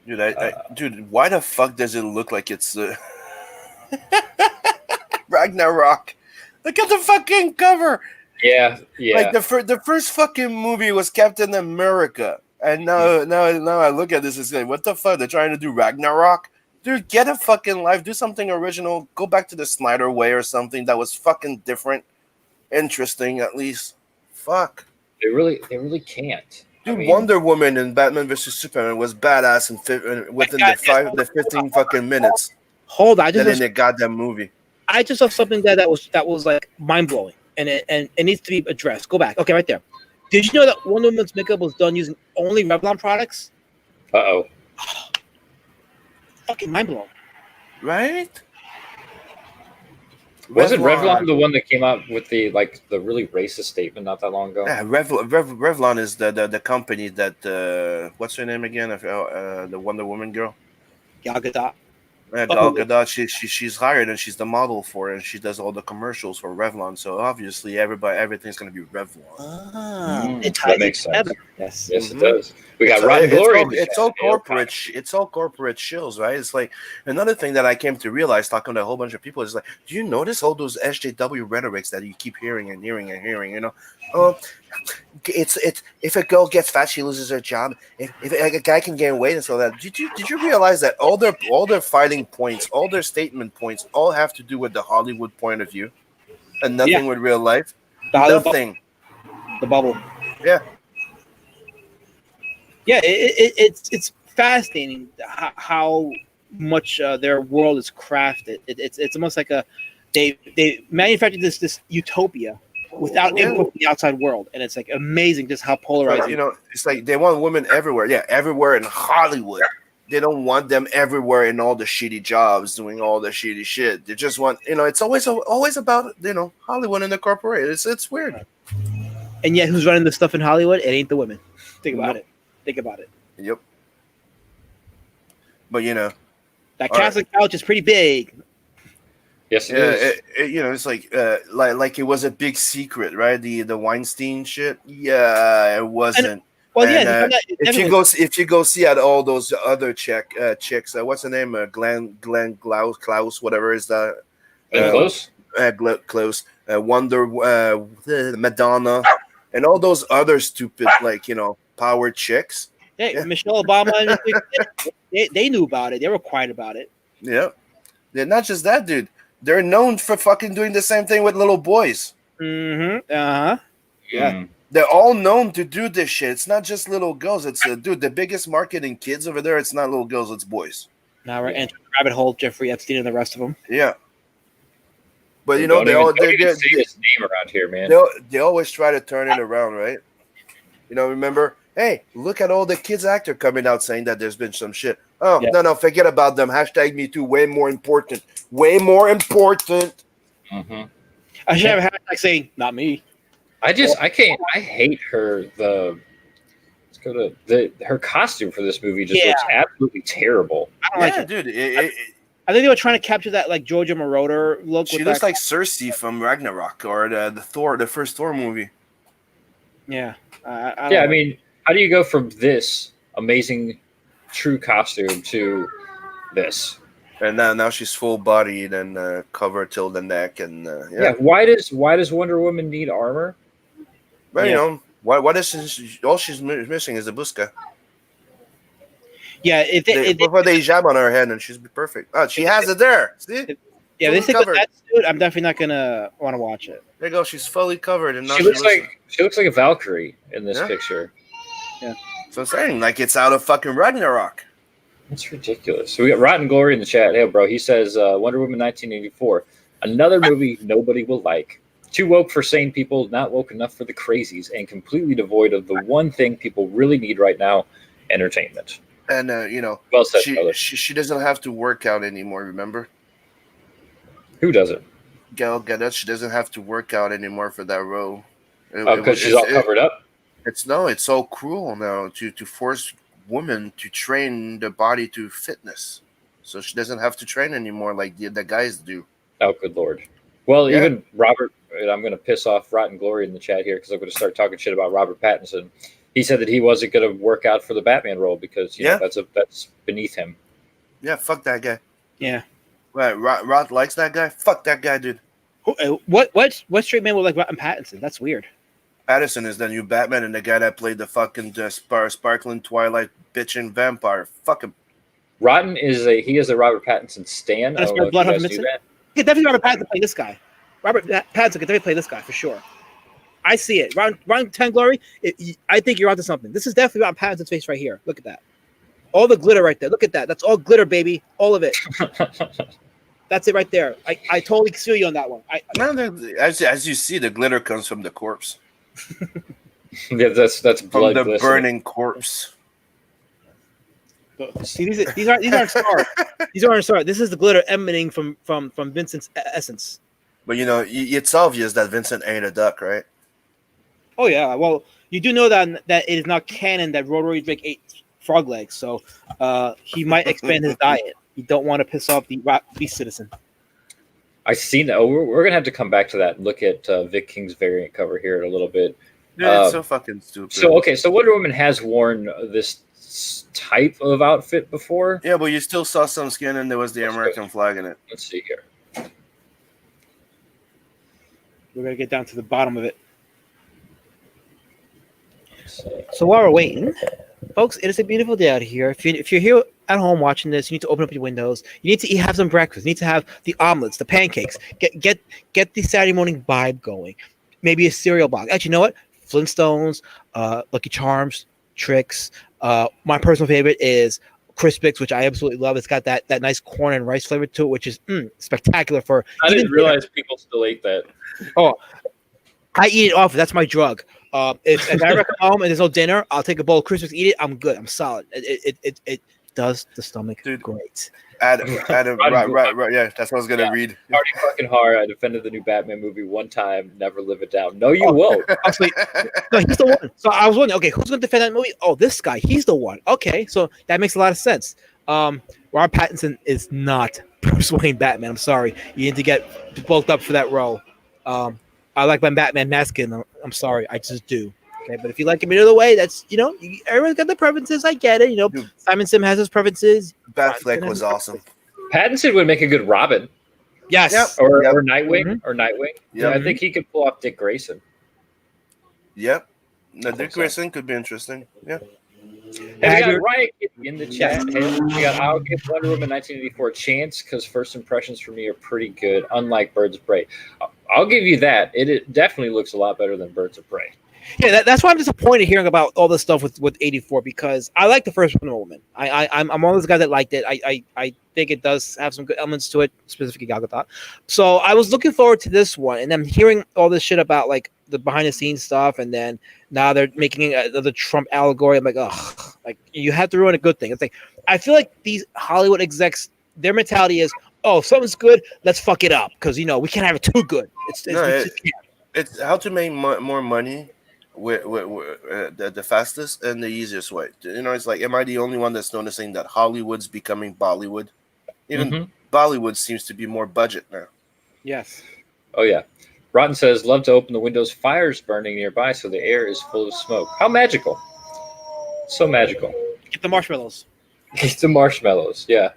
Dude, dude, why the fuck does it look like it's Ragnarok? Look at the fucking cover. Yeah. Like the first fucking movie was Captain America, and now I look at this and say, what the fuck? They're trying to do Ragnarok. Dude, get a fucking life. Do something original. Go back to the Snyder way or something that was fucking different. Interesting, at least. Fuck. They really can't. Dude, Wonder Woman in Batman vs Superman was badass within the 15 fucking minutes. Hold on, in the goddamn movie. I just saw something there that was like mind blowing, and it needs to be addressed. Go back. Okay, right there. Did you know that Wonder Woman's makeup was done using only Revlon products? Uh-oh. Fucking mind blowing. Right? Wasn't Revlon the one that came out with the really racist statement not that long ago? Yeah, Revlon is the company that what's her name again? The Wonder Woman girl. Gal Gadot. Gal Gadot. She's hired and she's the model for it, and she does all the commercials for Revlon. So obviously everything's gonna be Revlon. That makes sense. Yes, it does. We got Rotten Glory. It's all corporate. It's all corporate shills, right? It's like another thing that I came to realize talking to a whole bunch of people is like, do you notice all those SJW rhetorics that you keep hearing? It's if a girl gets fat, she loses her job. If a guy can gain weight and so that. Did you realize that all their fighting points, all their statement points, all have to do with the Hollywood point of view, and nothing with real life. Nothing. The bubble. Yeah. Yeah, it's fascinating how much their world is crafted. It's almost like they manufactured this utopia without input from the outside world, and it's like amazing just how polarizing. It's like they want women everywhere. Yeah, everywhere in Hollywood. They don't want them everywhere in all the shitty jobs doing all the shitty shit. They just want it's always about Hollywood and the corporate. It's weird. And yet, who's running the stuff in Hollywood? It ain't the women. Think about it. Think about it. Yep. But that Catholic couch is pretty big. Yes, it is. It's like it was a big secret, right? The Weinstein shit. Yeah, it wasn't. If you go see at all those other chicks, what's the name? Glenn Klaus, whatever is that? Close. Close. Wonder, Madonna, and all those other stupid power chicks. Hey, yeah. Michelle Obama, they knew about it. They were quiet about it. Yeah, they're not just that, dude. They're known for fucking doing the same thing with little boys. Mm-hmm. Uh-huh. Yeah. They're all known to do this shit. It's not just little girls. It's dude, the biggest market in kids over there. It's not little girls. It's boys. Now we're entering the rabbit hole. Jeffrey Epstein and the rest of them. Yeah. But they say his name around here, man. They always try to turn it around, right? Remember? Hey, look at all the kids actor coming out saying that there's been some shit. Oh, yeah. No, forget about them. Hashtag me too. Way more important. Way more important. Mm-hmm. I should have a hashtag saying, not me. I hate her. Her costume for this movie just looks absolutely terrible. I don't like it. Dude. I think they were trying to capture that like Georgia Moroder look. She looks like Cersei from Ragnarok or the first Thor movie. Yeah. I mean, how do you go from this amazing true costume to this? And now she's full bodied and covered till the neck and Why does Wonder Woman need armor? Well, you know, what is all she's missing is a busca. Yeah, before they jab on her head and she's perfect. Oh, she has it there. See? Yeah, this is that suit. I'm definitely not gonna want to watch it. There you go. She's fully covered, and now she looks like a Valkyrie in this picture. Yeah. So I'm saying, like, it's out of fucking Ragnarok. That's ridiculous. So we got Rotten Glory in the chat. Hey, bro. He says Wonder Woman 1984, another movie nobody will like. Too woke for sane people, not woke enough for the crazies, and completely devoid of the one thing people really need right now: entertainment. And you know, well said, she doesn't have to work out anymore. Remember? Who doesn't? Gal Gadot. She doesn't have to work out anymore for that role. Because she's all covered up. It's so cruel now to force women to train the body to fitness, so she doesn't have to train anymore like the guys do. Oh, good Lord. Well, even Robert, I'm going to piss off Rotten Glory in the chat here because I'm going to start talking shit about Robert Pattinson. He said that he wasn't going to work out for the Batman role because you know, that's beneath him. Yeah, fuck that guy. Yeah. Right, Rod likes that guy. Fuck that guy, dude. What straight man would like Robert Pattinson? That's weird. Pattinson is the new Batman and the guy that played the fucking sparkling Twilight bitchin' vampire. Fuck him. Rotten is a Robert Pattinson stan. I don't know if you guys knew that. Yeah, definitely Robert Pattinson play this guy. Robert Pattinson could definitely play this guy for sure. I see it. Rotten 10 Glory, I think you're onto something. This is definitely Robert Pattinson's face right here. Look at that. All the glitter right there. Look at that. That's all glitter, baby. All of it. That's it right there. I totally feel you on that one. As you see, the glitter comes from the corpse. Yeah, that's blood. From the burning corpse. See, these aren't stars. These aren't stars. This is the glitter emanating from Vincent's essence. But you know, it's obvious that Vincent ain't a duck, right? Oh yeah. Well, you do know that it is not canon that Rotary Drake ate frog legs, so he might expand his diet. You don't want to piss off the beast citizen. I've seen that. Oh, we're gonna have to come back to that and look at Vic King's variant cover here in a little bit. Yeah, it's so fucking stupid. So Wonder Woman has worn this type of outfit before. Yeah, but you still saw some skin, and there was the American flag in it. Let's see here. We're gonna get down to the bottom of it. So while we're waiting, folks, it is a beautiful day out here. If you're here at home watching this, you need to open up your windows. You need to have some breakfast. You need to have the omelets, the pancakes. Get the Saturday morning vibe going. Maybe a cereal box. Actually, you know what? Flintstones, Lucky Charms, Tricks. My personal favorite is Crispix, which I absolutely love. It's got that nice corn and rice flavor to it, which is spectacular for. I didn't realize people still ate that. Oh, I eat it often. That's my drug. If I ever come home and there's no dinner, I'll take a bowl of Crispix, eat it. I'm good. I'm solid. It does the stomach great. Adam, right. Yeah, that's what I was gonna read. Party fucking hard. I defended the new Batman movie one time. Never live it down. No, you won't. Actually, no, he's the one. So I was wondering, okay, who's gonna defend that movie? Oh, this guy. He's the one. Okay, so that makes a lot of sense. Robert Pattinson is not Bruce Wayne Batman. I'm sorry. You need to get bulked up for that role. I like my Batman mask in. I'm sorry, I just do. Okay, but if you like him another way, that's everyone's got their preferences. I get it. Dude, Simon Sim has his preferences. Batfleck was awesome. Pattinson would make a good Robin. Yes, or Nightwing, or Nightwing. Yeah, I think he could pull off Dick Grayson. Yep, Dick Grayson could be interesting. Yeah. And we got Riot in the chat. We got I'll give Wonder Woman 1984 a chance because first impressions for me are pretty good, unlike Birds of Prey. I'll give you that. It definitely looks a lot better than Birds of Prey. Yeah, that's why I'm disappointed hearing about all this stuff with 84 because I like the first Wonder Woman. I'm one of those guys that liked it. I think it does have some good elements to it, specifically Gal Gadot. So I was looking forward to this one, and I'm hearing all this shit about like the behind the scenes stuff, and then now they're making the Trump allegory. I'm like, ugh, like you have to ruin a good thing. It's like I feel like these Hollywood execs, their mentality is, oh, something's good, let's fuck it up because we can't have it too good. It's how to make more money the fastest and the easiest way. It's like, am I the only one that's noticing that Hollywood's becoming Bollywood? Even Bollywood seems to be more budget now. Yes. Oh yeah. Rotten says, love to open the windows. Fires burning nearby, so the air is full of smoke. How magical. So magical. Get the marshmallows. Get the marshmallows, yeah.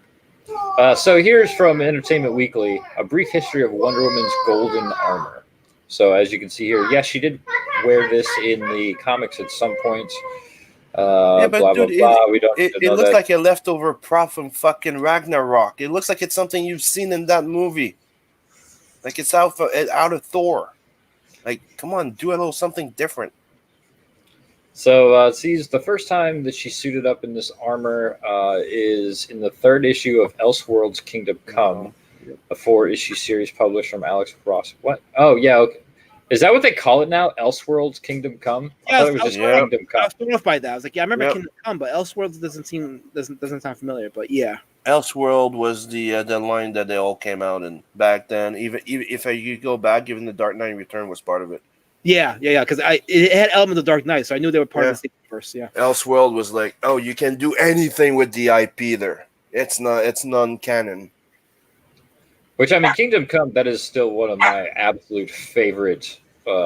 So here's from Entertainment Weekly, a brief history of Wonder Woman's golden armor. So as you can see here, yes, she did wear this in the comics at some point. Yeah, but blah, dude, blah, blah. We don't it know looks that. like a leftover prop from fucking Ragnarok. It looks like it's something you've seen in that movie. Like it's out of Thor. Like, come on, do a little something different. So see, the first time that she suited up in this armor is in the 3rd issue of Elseworlds Kingdom Come, a 4-issue series published from Alex Ross. What? Oh, yeah, okay. Is that what they call it now? Elseworlds Kingdom Come? I thought it was just Kingdom Come. I was thrown off by that. I was like, yeah, I remember Kingdom Come, but Elseworlds doesn't sound familiar. But yeah, Elseworld was the line that they all came out in back then. Even if you go back, even the Dark Knight Return was part of it. Yeah, because it had elements of Dark Knight, so I knew they were part of the same universe. Yeah, Elseworld was like, oh, you can do anything with the IP there. It's non-canon. Which, I mean, Kingdom Come, that is still one of my absolute favorite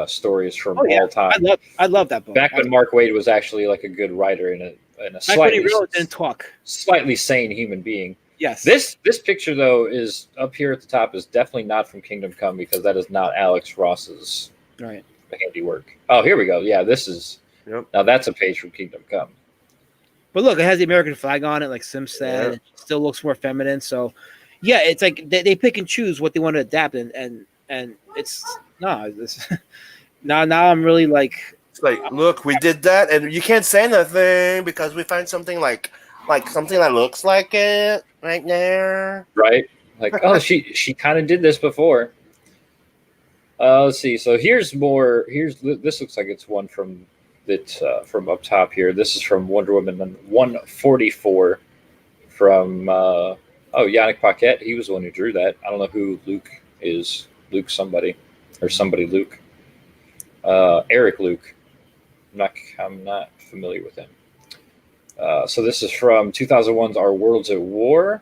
stories from all time. I love that book. Back when Mark Waid was actually like a good writer and a slightly sane human being. Yes. This picture, though, is up here at the top, is definitely not from Kingdom Come because that is not Alex Ross's handiwork. Oh, here we go. Yeah, this is. Yep. Now that's a page from Kingdom Come. But look, it has the American flag on it, like Sim said. It still looks more feminine. So, yeah, it's like they pick and choose what they want to adapt, and it's now I'm really like. It's like, look, we did that, and you can't say nothing because we find something like something that looks like it right there. Right. Like, oh, she kind of did this before. Let's see. So here's more. This looks like it's one from up top here. This is from Wonder Woman 144 from Yannick Paquette. He was the one who drew that. I don't know who Luke is. Luke somebody or somebody Luke. Eric Luke. I'm not familiar with him. So this is from 2001's Our Worlds at War.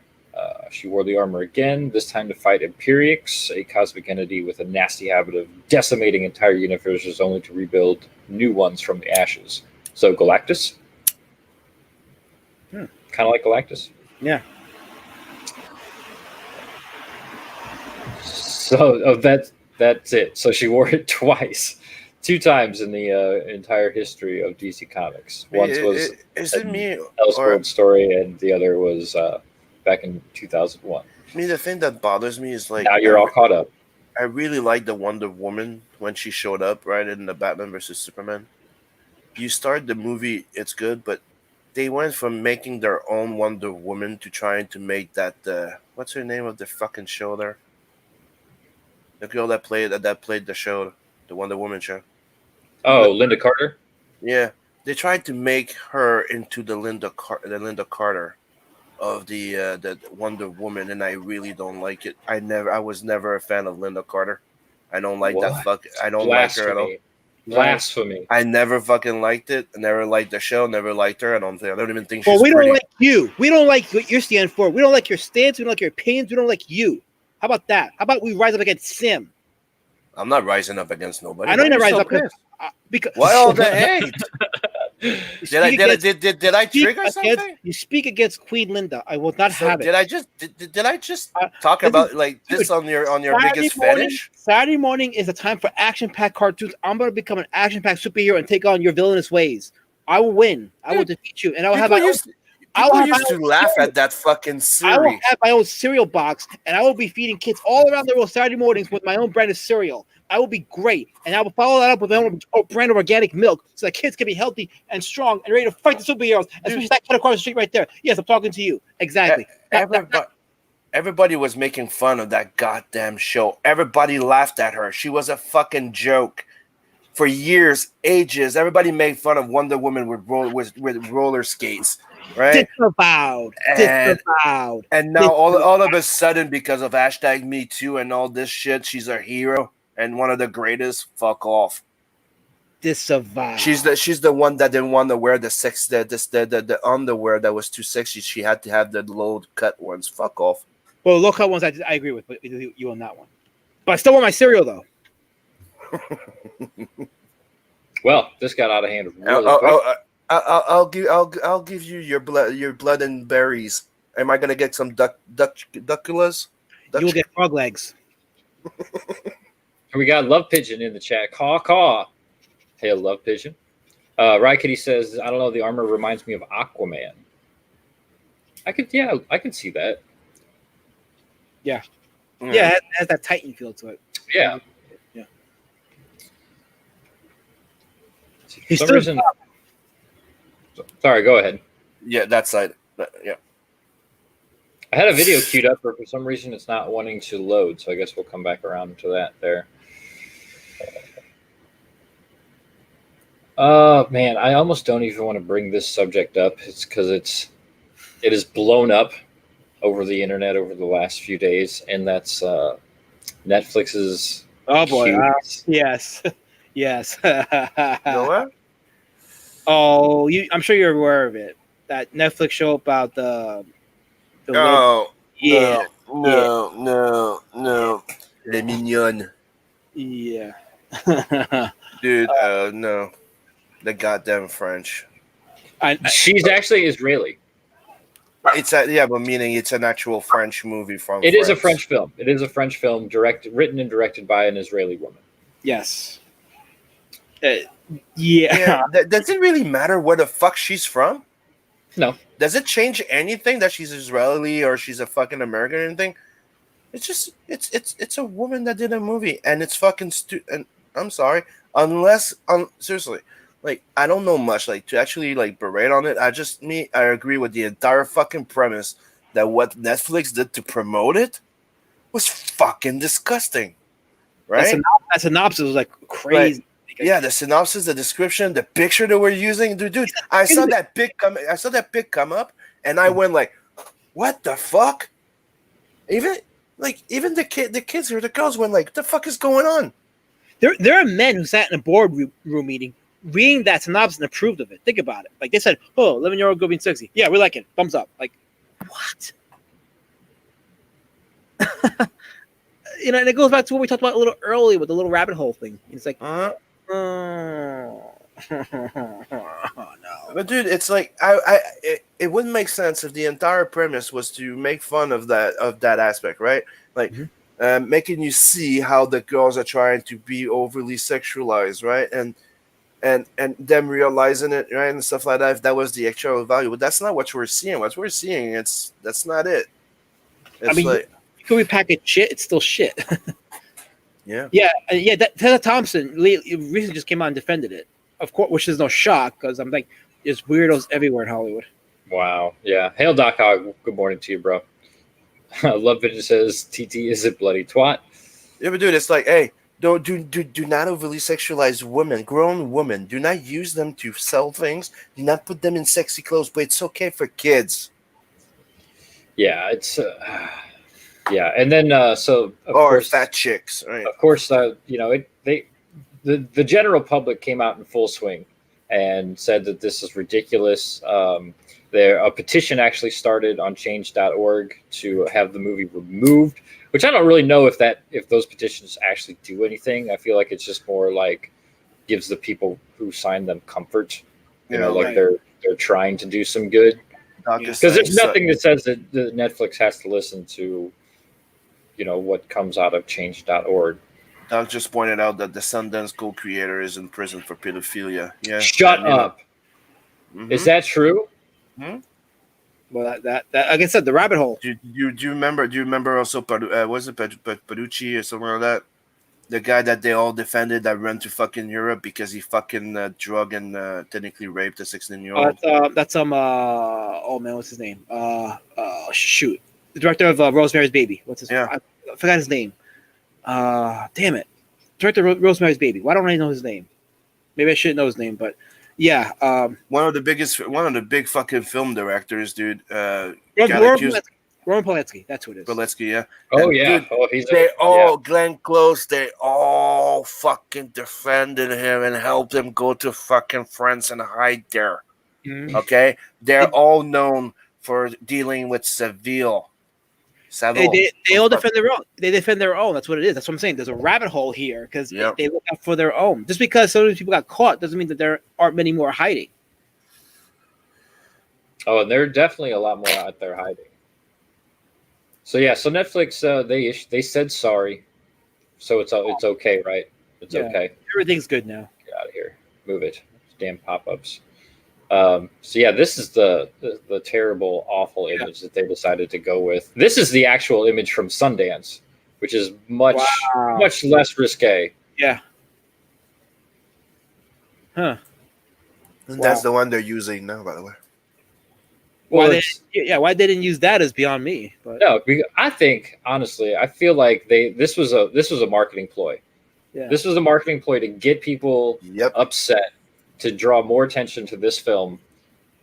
She wore the armor again, this time to fight Imperiex, a cosmic entity with a nasty habit of decimating entire universes only to rebuild new ones from the ashes. So Galactus? Kind of like Galactus. Yeah. So that's it. So she wore it twice. 2 times in the entire history of DC Comics. Once was an Elseworld story, and the other was back in 2001. I mean, the thing that bothers me is like now you're all caught up. I really like the Wonder Woman when she showed up, right, in the Batman versus Superman. You start the movie, it's good, but they went from making their own Wonder Woman to trying to make that what's her name of the fucking show there? The girl that played the show, the Wonder Woman show. Oh, Linda Carter? Yeah. They tried to make her into the Linda Carter of the Wonder Woman, and I really don't like it. I was never a fan of Linda Carter. I don't like that fuck. I don't like her at all. Blasphemy. I never fucking liked it. I never liked the show. Never liked her. I don't even think she's we pretty. don't like you. We don't like what you're standing for. We don't like your stance. We don't like your opinions. We don't like you. How about that? How about we rise up against Sim? I'm not rising up against nobody. I know you're not rising up because why all the hate? Did I trigger something? You speak against Queen Linda. I will not have it. Did I just talk about this on your biggest fetish? Saturday morning is a time for action-packed cartoons. I'm going to become an action-packed superhero and take on your villainous ways. I will win. I will defeat you, and I will have my own. People used to laugh at that fucking series. I will have my own cereal box, and I will be feeding kids all around the world Saturday mornings with my own brand of cereal. I will be great, and I will follow that up with my own brand of organic milk so that kids can be healthy and strong and ready to fight the superheroes, especially that kid across the street right there. Yes, I'm talking to you. Exactly. Everybody was making fun of that goddamn show. Everybody laughed at her. She was a fucking joke. For years, ages, everybody made fun of Wonder Woman with roller skates. Right? Disavowed. And now all of a sudden, because of #MeToo and all this shit, she's a hero and one of the greatest. Fuck off. disavow. She's the one that didn't want to wear the underwear that was too sexy. She had to have the low cut ones. Fuck off. Well, low cut ones I agree with, but you on that one. But I still want my cereal though. Well, this got out of hand really quick. I'll give you your blood and berries. Am I gonna get some duckulas? You'll get frog legs. We got Love Pigeon in the chat. Caw caw. Hail Love Pigeon. Rykitty says, I don't know, the armor reminds me of Aquaman. I can see that. Yeah. Yeah, it has that Titan feel to it. Yeah. Yeah. For some reason, sorry, go ahead. Yeah, that side. Yeah. I had a video queued up, but for some reason it's not wanting to load, so I guess we'll come back around to that there. Man, I almost don't even want to bring this subject up. It's because it is blown up over the internet over the last few days, and that's Netflix's. Oh boy! Yes, yes. know what? Oh, I'm sure you're aware of it. That Netflix show about the No, yeah, no. Les Mignonnes. yeah. Dude, no. The goddamn French. She's actually Israeli. But meaning it's an actual French movie from. It is a French film. It is a French film, written and directed by an Israeli woman. Yes. Yeah. Does it really matter where the fuck she's from? No. Does it change anything that she's Israeli or she's a fucking American or anything? It's just it's a woman that did a movie and it's fucking and I'm sorry, seriously. Like, I don't know much, like, to actually, like, berate on it. I agree with the entire fucking premise that what Netflix did to promote it was fucking disgusting. Right? That synopsis was, like, crazy. Right. Yeah, the synopsis, the description, the picture that we're using. Dude, I saw that pic come up, and I went, like, what the fuck? Even the kids or the girls went, like, what the fuck is going on? There are men who sat in a boardroom meeting reading that synopsis and approved of it. Think about it. Like, they said, 11-year-old girl being sexy. Yeah, we like it. Thumbs up. Like, what? And it goes back to what we talked about a little earlier with the little rabbit hole thing. It's like, oh, no. But dude, it's like it wouldn't make sense if the entire premise was to make fun of that aspect, right? Like, making you see how the girls are trying to be overly sexualized, right? And them realizing it, right, and stuff like that. If that was the actual value, but that's not what we're seeing. What we're seeing, that's not it. It's like, you can repackage shit. It's still shit. yeah. Taylor Thompson recently just came out and defended it, of course, which is no shock because I'm like, there's weirdos everywhere in Hollywood. Wow. Yeah. Hail Doc Hogg. Good morning to you, bro. Love Vision says TT is a bloody twat. Yeah, but dude, it's like, hey. Do not overly sexualize women, grown women. Do not use them to sell things. Do not put them in sexy clothes, but it's okay for kids. Yeah, it's and then of course, fat chicks, right? Of course, the general public came out in full swing and said that this is ridiculous. A petition actually started on change.org to have the movie removed, which I don't really know if those petitions actually do anything. I feel like it's just more like gives the people who signed them comfort. They're trying to do some good. Because there's nothing that says that Netflix has to listen to, what comes out of change.org. Doc just pointed out that the Sundance co-creator is in prison for pedophilia. Yeah. Shut up. Mm-hmm. Is that true? Hmm? Well, that like I said, the rabbit hole. Do you remember also was it Paducci or something like that? The guy that they all defended that ran to fucking Europe because he fucking drug and technically raped a 16-year-old. That's oh man, what's his name? Shoot, the director of Rosemary's Baby. What's his? Yeah. I forgot his name. Damn it, director of Rosemary's Baby. Why don't I know his name? Maybe I should know his name, but. Yeah, one of the big fucking film directors, dude. Rosemary Roman Polanski. That's who it is. Polanski, yeah. Oh And, yeah. dude, Oh, he's they yeah. all, Glenn Close, they all fucking defended him and helped him go to fucking France and hide there. Mhm. Okay? They're all known for dealing with Seville. They all defend their own. They defend their own. That's what it is. That's what I'm saying. There's a rabbit hole here because Yep. they look out for their own. Just because some of these people got caught doesn't mean that there aren't many more hiding. Oh, and there are definitely a lot more out there hiding. So yeah, so Netflix they said sorry, so it's okay, right? It's Yeah. okay. Everything's good now. Get out of here. Move it. Damn pop-ups. So yeah, this is the terrible, awful image that they decided to go with. This is the actual image from Sundance, which is much less risque. Yeah. Huh. And that's the one they're using now, by the way. Well, Why they didn't use that is beyond me. But no, I think honestly, I feel like this was a marketing ploy. yeah. This was a marketing ploy to get people upset, to draw more attention to this film.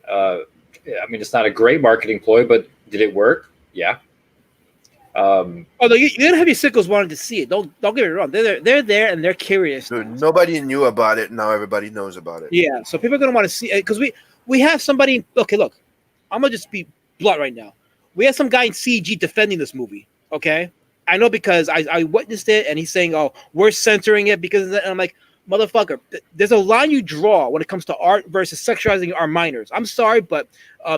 I mean, it's not a great marketing ploy, but did it work? Yeah. Although you didn't have your sickles wanted to see it. Don't get me wrong. They're there and they're curious. Dude, nobody knew about it. Now everybody knows about it. Yeah, so people are gonna want to see it because we have somebody. Okay, look, I'm gonna just be blunt right now. We have some guy in CG defending this movie. Okay, I know because I witnessed it, and he's saying, "Oh, we're censoring it because of that." And I'm like, motherfucker, there's a line you draw when it comes to art versus sexualizing our minors. I'm sorry, but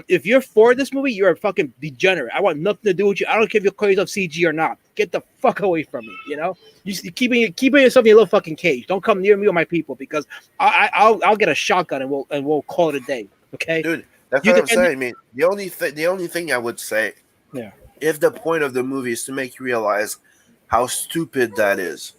if you're for this movie, you're a fucking degenerate. I want nothing to do with you. I don't care if you're crazy of CG or not. Get the fuck away from me. You know, you're keeping yourself in your little fucking cage. Don't come near me or my people because I'll get a shotgun and we'll call it a day. Okay, dude, that's what I'm saying. I mean, the only thing I would say, yeah, if the point of the movie is to make you realize how stupid that is.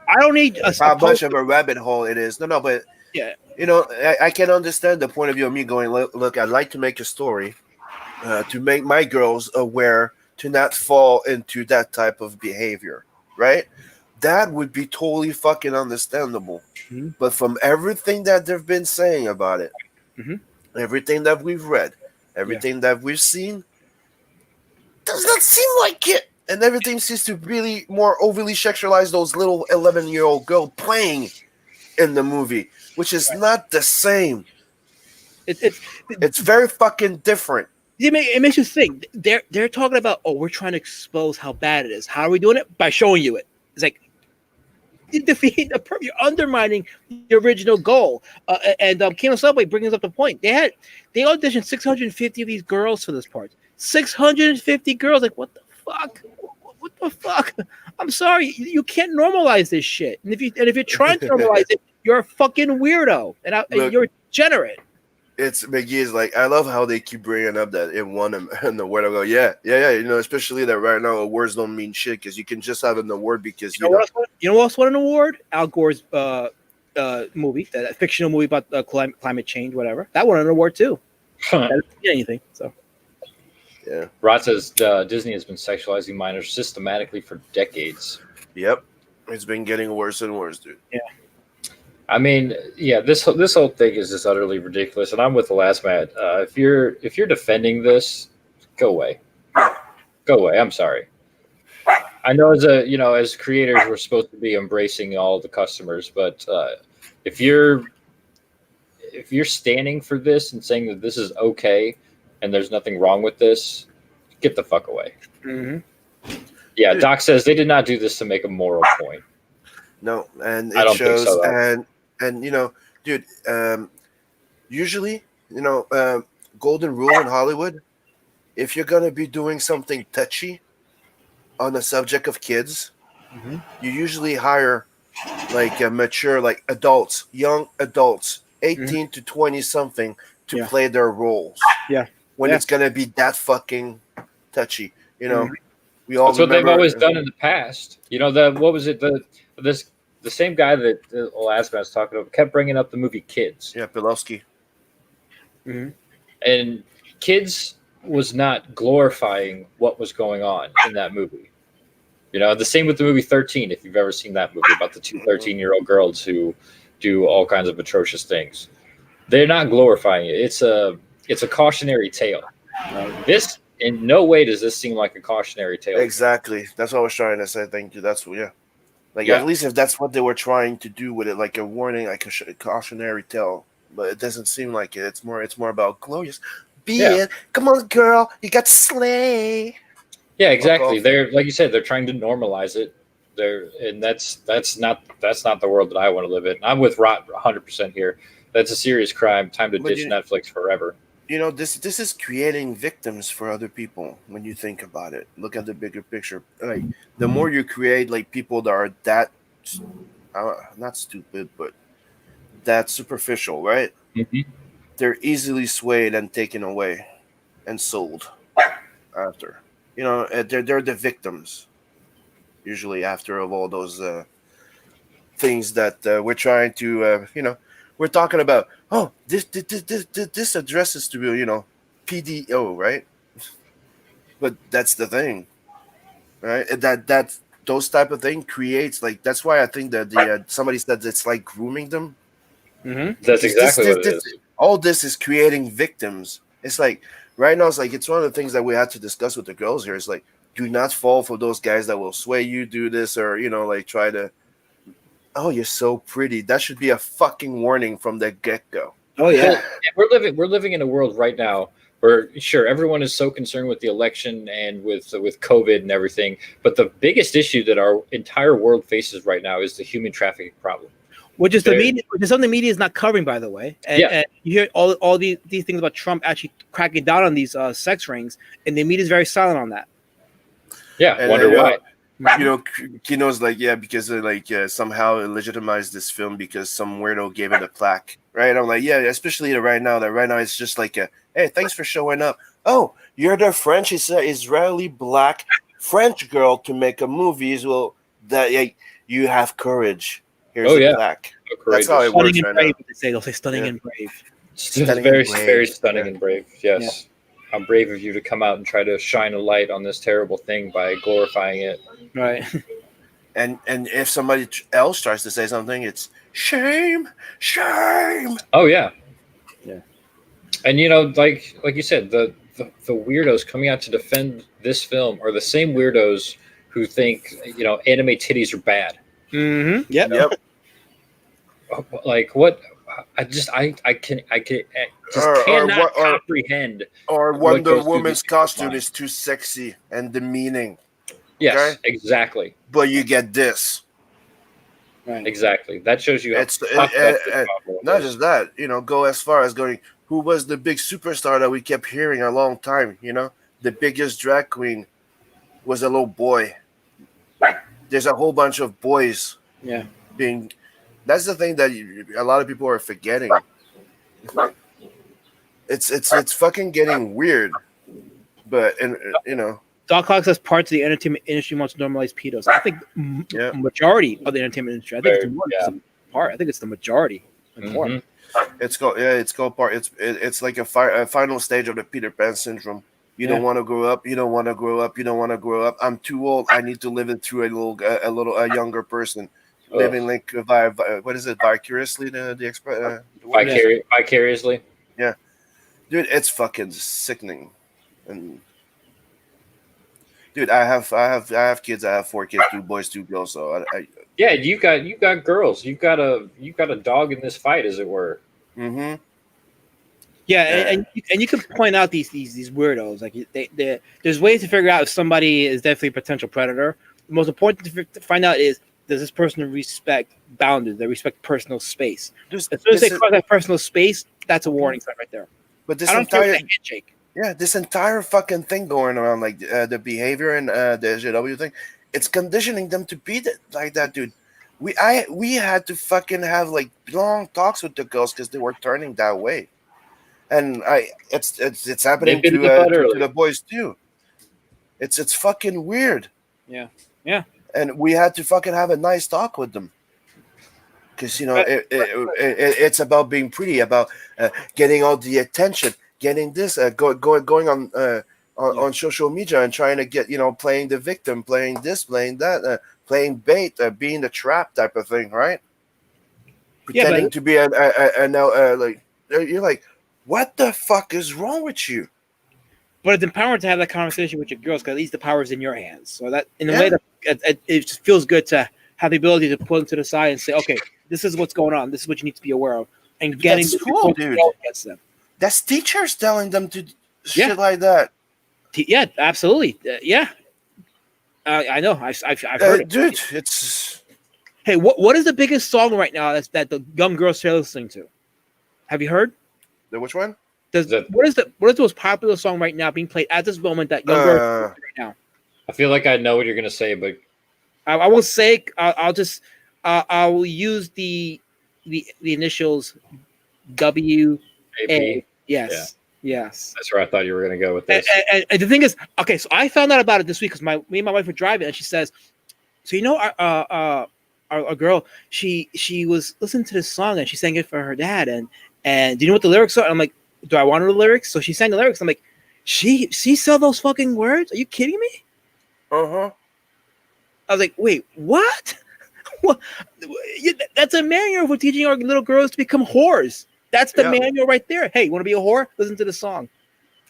I don't need how much of a rabbit hole it is. No, but yeah, you know, I can understand the point of view of me going, look, I'd like to make a story to make my girls aware to not fall into that type of behavior, right? That would be totally fucking understandable. Mm-hmm. But from everything that they've been saying about it, everything that we've read, everything that we've seen, does not seem like it. And everything seems to really more overly sexualize those little 11-year-old girl playing in the movie, which is not the same. It's very fucking different. It makes you think. They're talking about, oh, we're trying to expose how bad it is. How are we doing it? By showing you it. It's like you defeat you're undermining the original goal. And Kino Subway brings up the point. They auditioned 650 of these girls for this part. 650 girls. Like, what the fuck? What the fuck? I'm sorry, you can't normalize this shit. And if you're trying to normalize it, you're a fucking weirdo, and you're degenerate. It's McGee's like, I love how they keep bringing up that it won an award. I go, yeah. You know, especially that right now awards don't mean shit because you can just have an award because you know what else won an award? Al Gore's movie, that fictional movie about climate change, whatever. That won an award too. That doesn't mean anything. So. Yeah. Rod says Disney has been sexualizing minors systematically for decades. Yep. It's been getting worse and worse, dude. Yeah. I mean, yeah, this whole thing is just utterly ridiculous, and I'm with the last Matt. If you're defending this, go away. Go away. I'm sorry. I know as creators we're supposed to be embracing all the customers, but if you're standing for this and saying that this is okay and there's nothing wrong with this, get the fuck away. Mm-hmm. Yeah, Doc says they did not do this to make a moral point. No, and I it don't shows, think so, and you know, dude, usually, you know, golden rule in Hollywood, if you're gonna be doing something touchy on the subject of kids, you usually hire like mature, like adults, young adults, 18 to 20 something to play their roles. Yeah. When it's gonna be that fucking touchy, you know, we all. That's what they've always done in the past. You know, what was it? The same guy that the last guy was talking about kept bringing up the movie Kids. Yeah, Pilowski. Mm-hmm. And Kids was not glorifying what was going on in that movie. You know, the same with the movie 13, if you've ever seen that movie about the two 13-year-old girls who do all kinds of atrocious things. They're not glorifying it. It's a cautionary tale. This in no way does this seem like a cautionary tale. Exactly. That's what I was trying to say. Thank you. That's yeah. Like Yeah. at least if that's what they were trying to do with it, like a warning, like a cautionary tale. But it doesn't seem like it. It's more about glorious. Be it. Come on, girl. You got to slay. Yeah, exactly. off. They're like you said, they're trying to normalize it. And that's not the world that I want to live in. I'm with Rot 100% here. That's a serious crime. Time to ditch Netflix forever. You know, this is creating victims for other people when you think about it. Look at the bigger picture. Like the more you create like people that are that not stupid, but that superficial, right? Mm-hmm. They're easily swayed and taken away and sold after. You know, they're the victims usually after of all those things that we're trying to we're talking about. Oh, this addresses to PDO, right? But that's the thing, right? That those type of thing creates like that's why I think that the somebody said it's like grooming them. Mm-hmm. That's exactly what it is. All this is creating victims. It's like right now, it's one of the things that we had to discuss with the girls here. It's like, do not fall for those guys that will sway you, do this, or like try to. Oh, you're so pretty. That should be a fucking warning from the get go. Oh yeah, we're living in a world right now where sure everyone is so concerned with the election and with COVID and everything, but the biggest issue that our entire world faces right now is the human trafficking problem. which is something the media is not covering, by the way. And you hear all these things about Trump actually cracking down on these sex rings, and the media is very silent on that. Yeah, and wonder why. Kino's like, yeah, because somehow it legitimized this film because some weirdo gave it a plaque, right? I'm like, yeah, especially right now it's just like hey, thanks for showing up. Oh, you're the French Israeli black French girl to make a movie. Well, that you have courage. Here's a plaque. That's how it works right now. They say they'll say stunning and brave. Very stunning and brave. Yes. Yeah. How brave of you to come out and try to shine a light on this terrible thing by glorifying it. Right. And if somebody else tries to say something, it's shame. Oh yeah. Yeah. And like you said, the weirdos coming out to defend this film are the same weirdos who think anime titties are bad. Mm-hmm. Yep. Like what? I cannot comprehend. Or Wonder Woman's costume is too sexy and demeaning. Yes, okay? Exactly. But you get this. Right. Exactly. That shows you. Not just that. Go as far as going. Who was the big superstar that we kept hearing a long time? The biggest drag queen was a little boy. There's a whole bunch of boys. Yeah. Being. That's the thing that a lot of people are forgetting. It's fucking getting weird, but Doc Hawk says parts of the entertainment industry wants to normalize pedos. I think majority of the entertainment industry. I think it's part. I think it's the majority. Mm-hmm. It's called part. It's like a final stage of the Peter Pan syndrome. You don't want to grow up. You don't want to grow up. You don't want to grow up. I'm too old. I need to live it through a younger person. Living like what is it? Vicariously, the express. Vicariously. Yeah, dude, it's fucking sickening. And dude, I have kids. I have 4 kids, 2 boys, 2 girls. So yeah, you got girls. You've got a dog in this fight, as it were. Mm-hmm. Yeah, and you can point out these weirdos. Like there's ways to figure out if somebody is definitely a potential predator. The most important to find out is, does this person respect boundaries? They respect personal space. As soon as they cross that personal space, that's a warning sign right there. But this handshake. Yeah, this entire fucking thing going around, like the behavior and the SJW thing, it's conditioning them to be like that, dude. We had to fucking have like long talks with the girls because they were turning that way, and it's happening to the boys too. It's fucking weird. Yeah. And we had to fucking have a nice talk with them. Because, it's about being pretty, about getting all the attention, getting this, going on social media and trying to get, playing the victim, playing this, playing that, playing bait, being the trap type of thing, right? Pretending to be like, you're like, what the fuck is wrong with you? But it's empowering to have that conversation with your girls because at least the power is in your hands. So that in a way that it just feels good to have the ability to pull them to the side and say, okay, this is what's going on. This is what you need to be aware of. And getting That's cool, dude. Gets them. That's teachers telling them to shit like that. Yeah, absolutely. Yeah. I know. I've heard it. Dude, it's... Hey, what is the biggest song right now that the young girls are listening to? Have you heard? Which one? What is the most popular song right now being played at this moment that young girls are listening right now? I feel like I know what you're gonna say, but I won't say. I'll use the initials W A. Yes. Yes. That's where I thought you were gonna go with this. And the thing is, okay, so I found out about it this week because me and my wife were driving, and she says, "So you know, our girl, she was listening to this song and she sang it for her dad, and do you know what the lyrics are?" I'm like, "Do I want to know the lyrics?" So she sang the lyrics. I'm like, "She said those fucking words? Are you kidding me?" Uh-huh. I was like, "Wait, what? What? That's a manual for teaching our little girls to become whores. That's the manual right there. Hey, you want to be a whore? Listen to the song."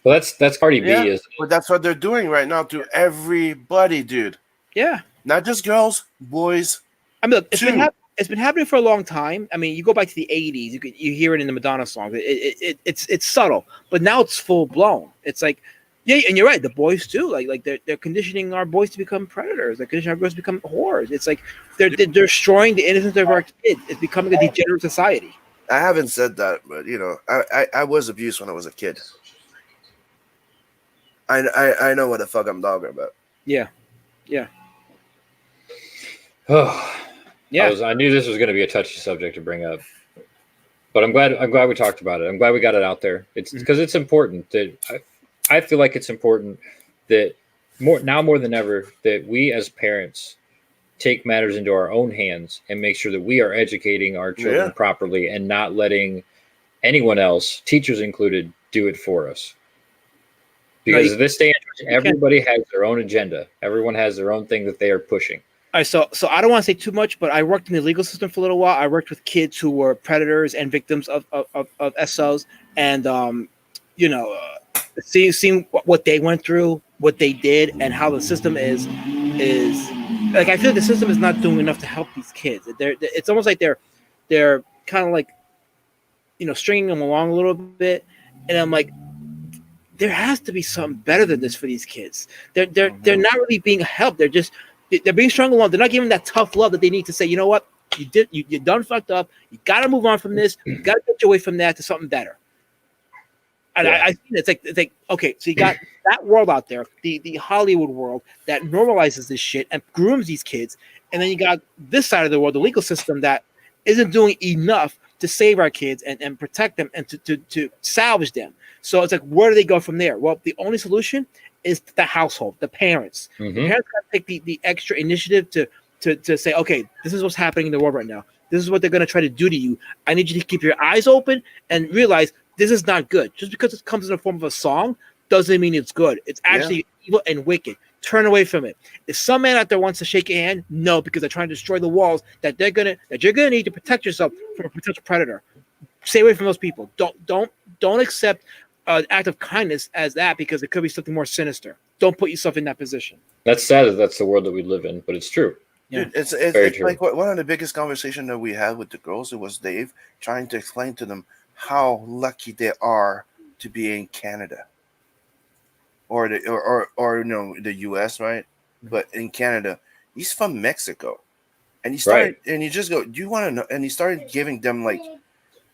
Well, that's Cardi B, isn't it? But that's what they're doing right now to everybody, dude. Yeah. Not just girls, boys. I mean, look, it's been happening for a long time. I mean, you go back to the 80s, you hear it in the Madonna songs. It's subtle, but now it's full blown. It's like, yeah, and you're right. The boys too, like they're conditioning our boys to become predators. They're conditioning our girls to become whores. It's like they're destroying the innocence of our kids. It's becoming a degenerate society. I haven't said that, but you know, I was abused when I was a kid. I know what the fuck I'm talking about. Yeah. Oh, yeah. I knew this was going to be a touchy subject to bring up, but I'm glad we talked about it. I'm glad we got it out there. It's because it's important that I feel like it's important that more than ever that we as parents take matters into our own hands and make sure that we are educating our children properly and not letting anyone else, teachers included, do it for us. Because at this day and age, everybody has their own agenda. Everyone has their own thing that they are pushing. All right, so I don't want to say too much, but I worked in the legal system for a little while. I worked with kids who were predators and victims of SOs, and seeing what they went through, what they did, and how the system is like, I feel like the system is not doing enough to help these kids. It's almost like they're kind of like, stringing them along a little bit, and I'm like, there has to be something better than this for these kids. They're not really being helped. They're being strung along. They're not giving that tough love that they need to say, you know what, you done fucked up. You got to move on from this. You got to get your way from that to something better. And I see it's like, okay, so you got that world out there, the Hollywood world that normalizes this shit and grooms these kids. And then you got this side of the world, the legal system that isn't doing enough to save our kids and protect them and to salvage them. So it's like, where do they go from there? Well, the only solution is the household, the parents. Mm-hmm. The parents got to take the extra initiative to say, okay, this is what's happening in the world right now. This is what they're going to try to do to you. I need you to keep your eyes open and realize this is not good. Just because it comes in the form of a song doesn't mean it's good. It's actually evil and wicked. Turn away from it. If some man out there wants to shake your hand, no, because they're trying to destroy the walls that you're gonna need to protect yourself from a potential predator. Stay away from those people. Don't accept an act of kindness as that, because it could be something more sinister. Don't put yourself in that position. That's sad that that's the world that we live in, but it's true. Yeah. Dude, it's like one of the biggest conversations that we had with the girls. It was Dave trying to explain to them how lucky they are to be in Canada or the US, right? But in Canada, he's from Mexico, and he started and he just go, "Do you want to know?" And he started giving them like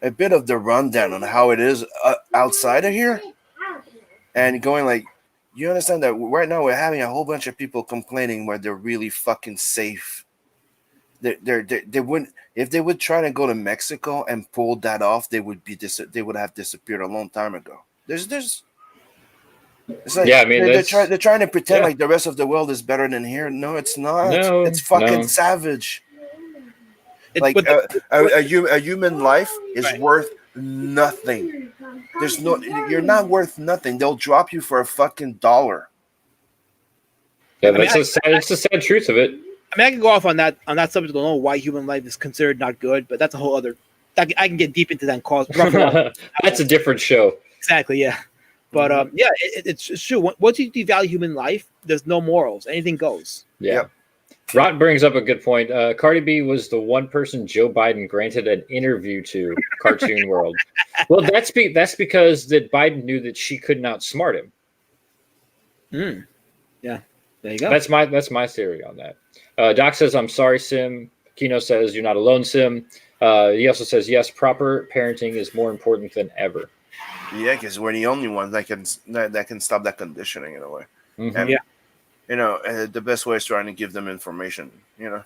a bit of the rundown on how it is outside of here, and going like, you understand that right now we're having a whole bunch of people complaining where they're really fucking safe. They wouldn't, if they would try to go to Mexico and pull that off, they would have disappeared a long time ago. It's like, they're trying to pretend like the rest of the world is better than here. No, it's not. No, it's fucking savage. Like a human life is worth nothing. You're not worth nothing. They'll drop you for a fucking $1. Yeah, that's the sad truth of it. I mean, I can go off on that subject. I don't know why human life is considered not good, but that's a whole other. I can get deep into that cause. That's a different show. Exactly, yeah. But it's true. Once you devalue human life, there's no morals. Anything goes. Yeah. Yep. Rod brings up a good point. Cardi B was the one person Joe Biden granted an interview to, Cartoon World. Well, that's because that Biden knew that she couldn't outsmart him. Yeah, there you go. That's my theory on that. Doc says, "I'm sorry, Sim." Kino says, "You're not alone, Sim." He also says, "Yes, proper parenting is more important than ever." Yeah, because we're the only ones that can stop that conditioning in a way. Mhm. And, Yeah. you know, the best way is trying to give them information. You know,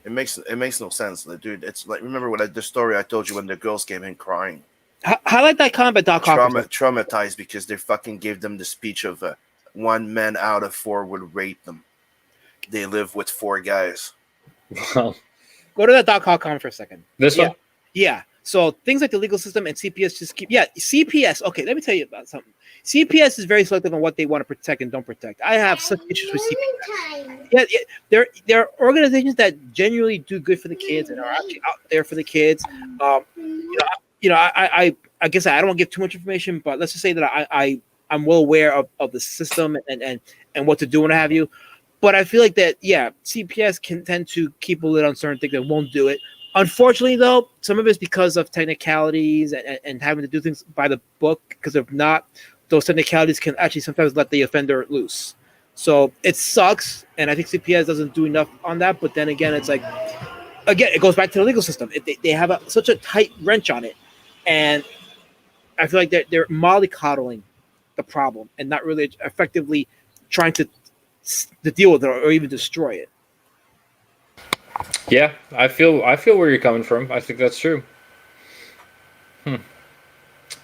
it makes no sense, dude. It's like, remember the story I told you when the girls came in crying, Highlight that comment by Doc Hawkins. traumatized because they fucking gave them the speech of 1 man out of 4 would rape them. They live with 4 guys. Well, Go to that Doc Hawk comment for a second. this one. Yeah. So things like the legal system and CPS just keep. Yeah, CPS. Okay, let me tell you about something. CPS is very selective on what they want to protect and don't protect. I have such issues with CPS. Yeah, there are organizations that genuinely do good for the kids and are actually out there for the kids. I guess I don't want to give too much information, but let's just say that I'm well aware of the system and what to do and what have you. But I feel like that, CPS can tend to keep a lid on certain things and won't do it. Unfortunately, though, some of it's because of technicalities and having to do things by the book, because if not, those technicalities can actually sometimes let the offender loose. So it sucks, and I think CPS doesn't do enough on that. But then again, it's like, it goes back to the legal system. They have such a tight wrench on it, and I feel like they're mollycoddling the problem and not really effectively trying to deal with it or even destroy it. Yeah, I feel where you're coming from. I think that's true.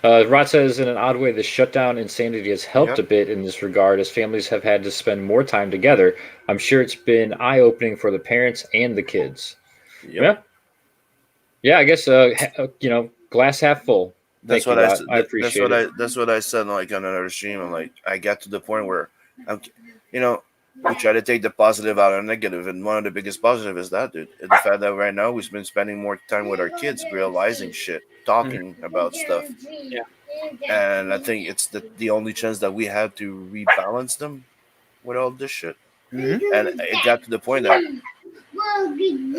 Rod says, in an odd way, the shutdown insanity has helped a bit in this regard, as families have had to spend more time together. I'm sure it's been eye-opening for the parents and the kids. Yep. Yeah. I guess glass half full. That's Thank what you, Rod. I appreciate it. That's what I said, like, on another stream. I'm like, I got to the point where we try to take the positive out of the negative, and one of the biggest positive is that, dude, the fact that right now we've been spending more time with our kids, realizing shit, talking about stuff. Yeah. And I think it's the only chance that we have to rebalance them with all this shit. Mm-hmm. And it got to the point that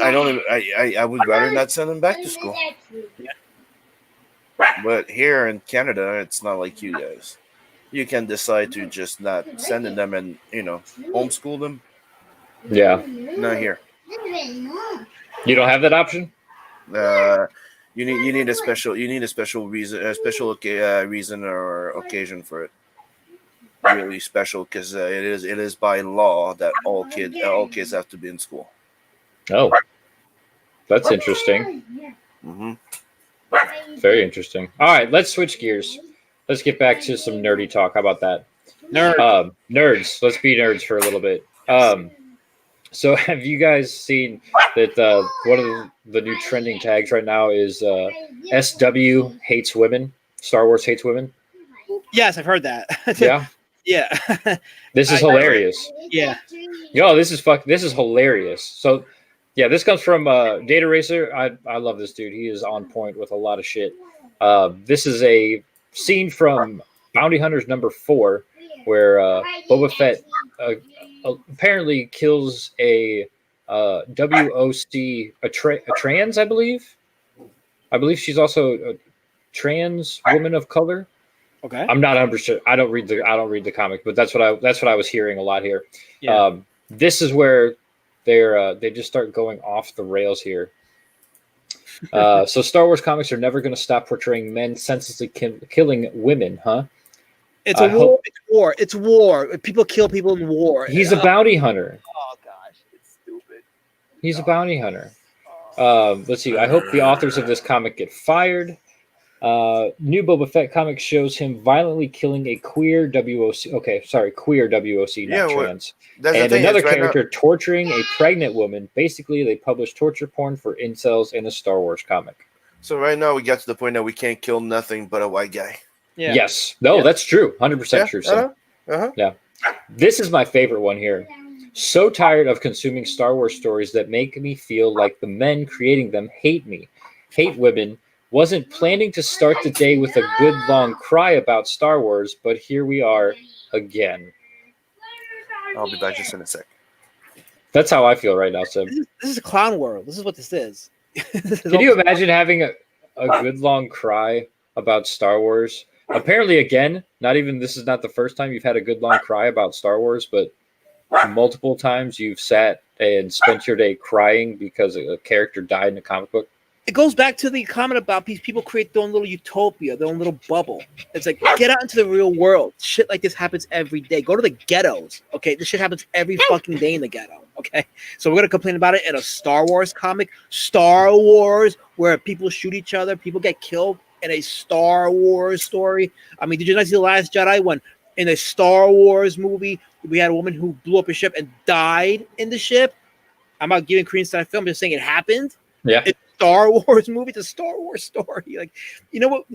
I would rather not send them back to school. Yeah. But here in Canada, it's not like you guys. You can decide to just not sending them and homeschool them. Yeah. Not here. You don't have that option? You need a special reason, reason or occasion for it. Really special, because it is by law that all kids have to be in school. Oh, that's interesting. Mm-hmm. Very interesting. All right, let's switch gears. Let's get back to some nerdy talk. How about that? Nerds. Let's be nerds for a little bit. So have you guys seen that one of the new trending tags right now is SW hates women? Star Wars hates women? Yes, I've heard that. Yeah. Yeah. This is hilarious. Yeah. Yo, this is hilarious. So yeah, this comes from Data Racer. I love this dude. He is on point with a lot of shit. This is a scene from Bounty Hunters #4, where Boba Fett apparently kills a WOC, a trans, I believe. I believe she's also a trans woman of color. Okay. I'm not 100%. I don't read the comic, but that's what I was hearing a lot here. Yeah. This is where they just start going off the rails here. So Star Wars comics are never going to stop portraying men senselessly killing women, huh? It's war. It's war. It's war. People kill people in war. He's a bounty hunter. Oh gosh, it's stupid. He's a bounty hunter. Let's see. I hope the authors of this comic get fired. New Boba Fett comic shows him violently killing a queer WOC. Okay, sorry, queer WOC, not trans. And another character torturing a pregnant woman. Basically, they publish torture porn for incels in a Star Wars comic. So right now we got to the point that we can't kill nothing but a white guy. Yeah. Yes. No, that's true. 100% true. So. Yeah. This is my favorite one here. So tired of consuming Star Wars stories that make me feel like the men creating them hate me, hate women, Wasn't planning to start the day with a good long cry about Star Wars, but here we are again. I'll be back just in a sec. That's how I feel right now, Sim. This is a clown world. This is what this is. Can you imagine having a good long cry about Star Wars? Apparently, again, this is not the first time you've had a good long cry about Star Wars, but multiple times you've sat and spent your day crying because a character died in a comic book. It goes back to the comment about these people create their own little utopia, their own little bubble. It's like, get out into the real world. Shit like this happens every day. Go to the ghettos, okay? This shit happens every fucking day in the ghetto, okay? So we're going to complain about it in a Star Wars comic. Star Wars, where people shoot each other, people get killed in a Star Wars story. I mean, did you not see The Last Jedi when in a Star Wars movie, we had a woman who blew up a ship and died in the ship? I'm not giving credence to that film, I'm just saying it happened. Yeah. It's a Star Wars movie. It's a Star Wars story. Like, you know what?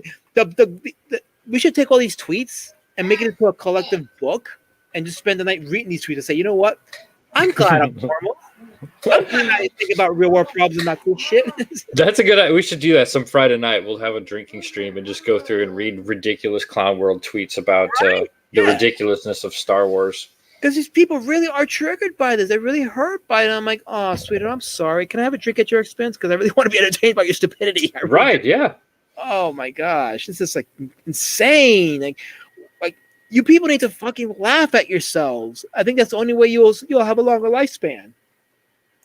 We should take all these tweets and make it into a collective book and just spend the night reading these tweets and say, you know what? I'm glad I'm normal. I'm glad I think about real world problems and not cool shit. That's a good idea. We should do that some Friday night. We'll have a drinking stream and just go through and read ridiculous clown world tweets about the ridiculousness of Star Wars. Because these people really are triggered by this. They're really hurt by it. I'm like, oh, sweetheart, I'm sorry. Can I have a drink at your expense? Because I really want to be entertained by your stupidity. Right, yeah. Oh, my gosh. This is, like, insane. Like you people need to fucking laugh at yourselves. I think that's the only way you'll have a longer lifespan.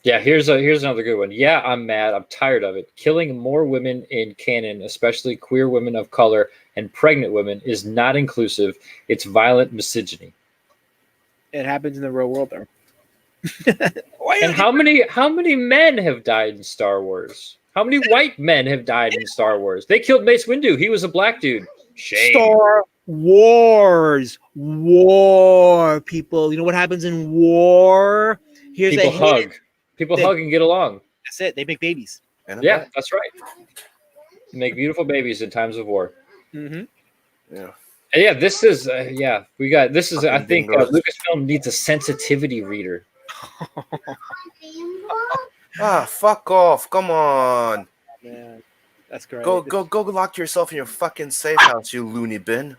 Yeah, here's another good one. Yeah, I'm mad. I'm tired of it. Killing more women in canon, especially queer women of color and pregnant women, is not inclusive. It's violent misogyny. It happens in the real world, though. And how many men have died in Star Wars? How many white men have died in Star Wars? They killed Mace Windu. He was a black dude. Shame. Star Wars. War, people. You know what happens in war? People hug. People hug and get along. That's it. They make babies. Yeah, that's right. They make beautiful babies in times of war. Mm-hmm. Yeah. And yeah, this is we got this is I think Lucasfilm needs a sensitivity reader. Fuck off! Come on, man, that's great. Go lock yourself in your fucking safe house, you loony bin.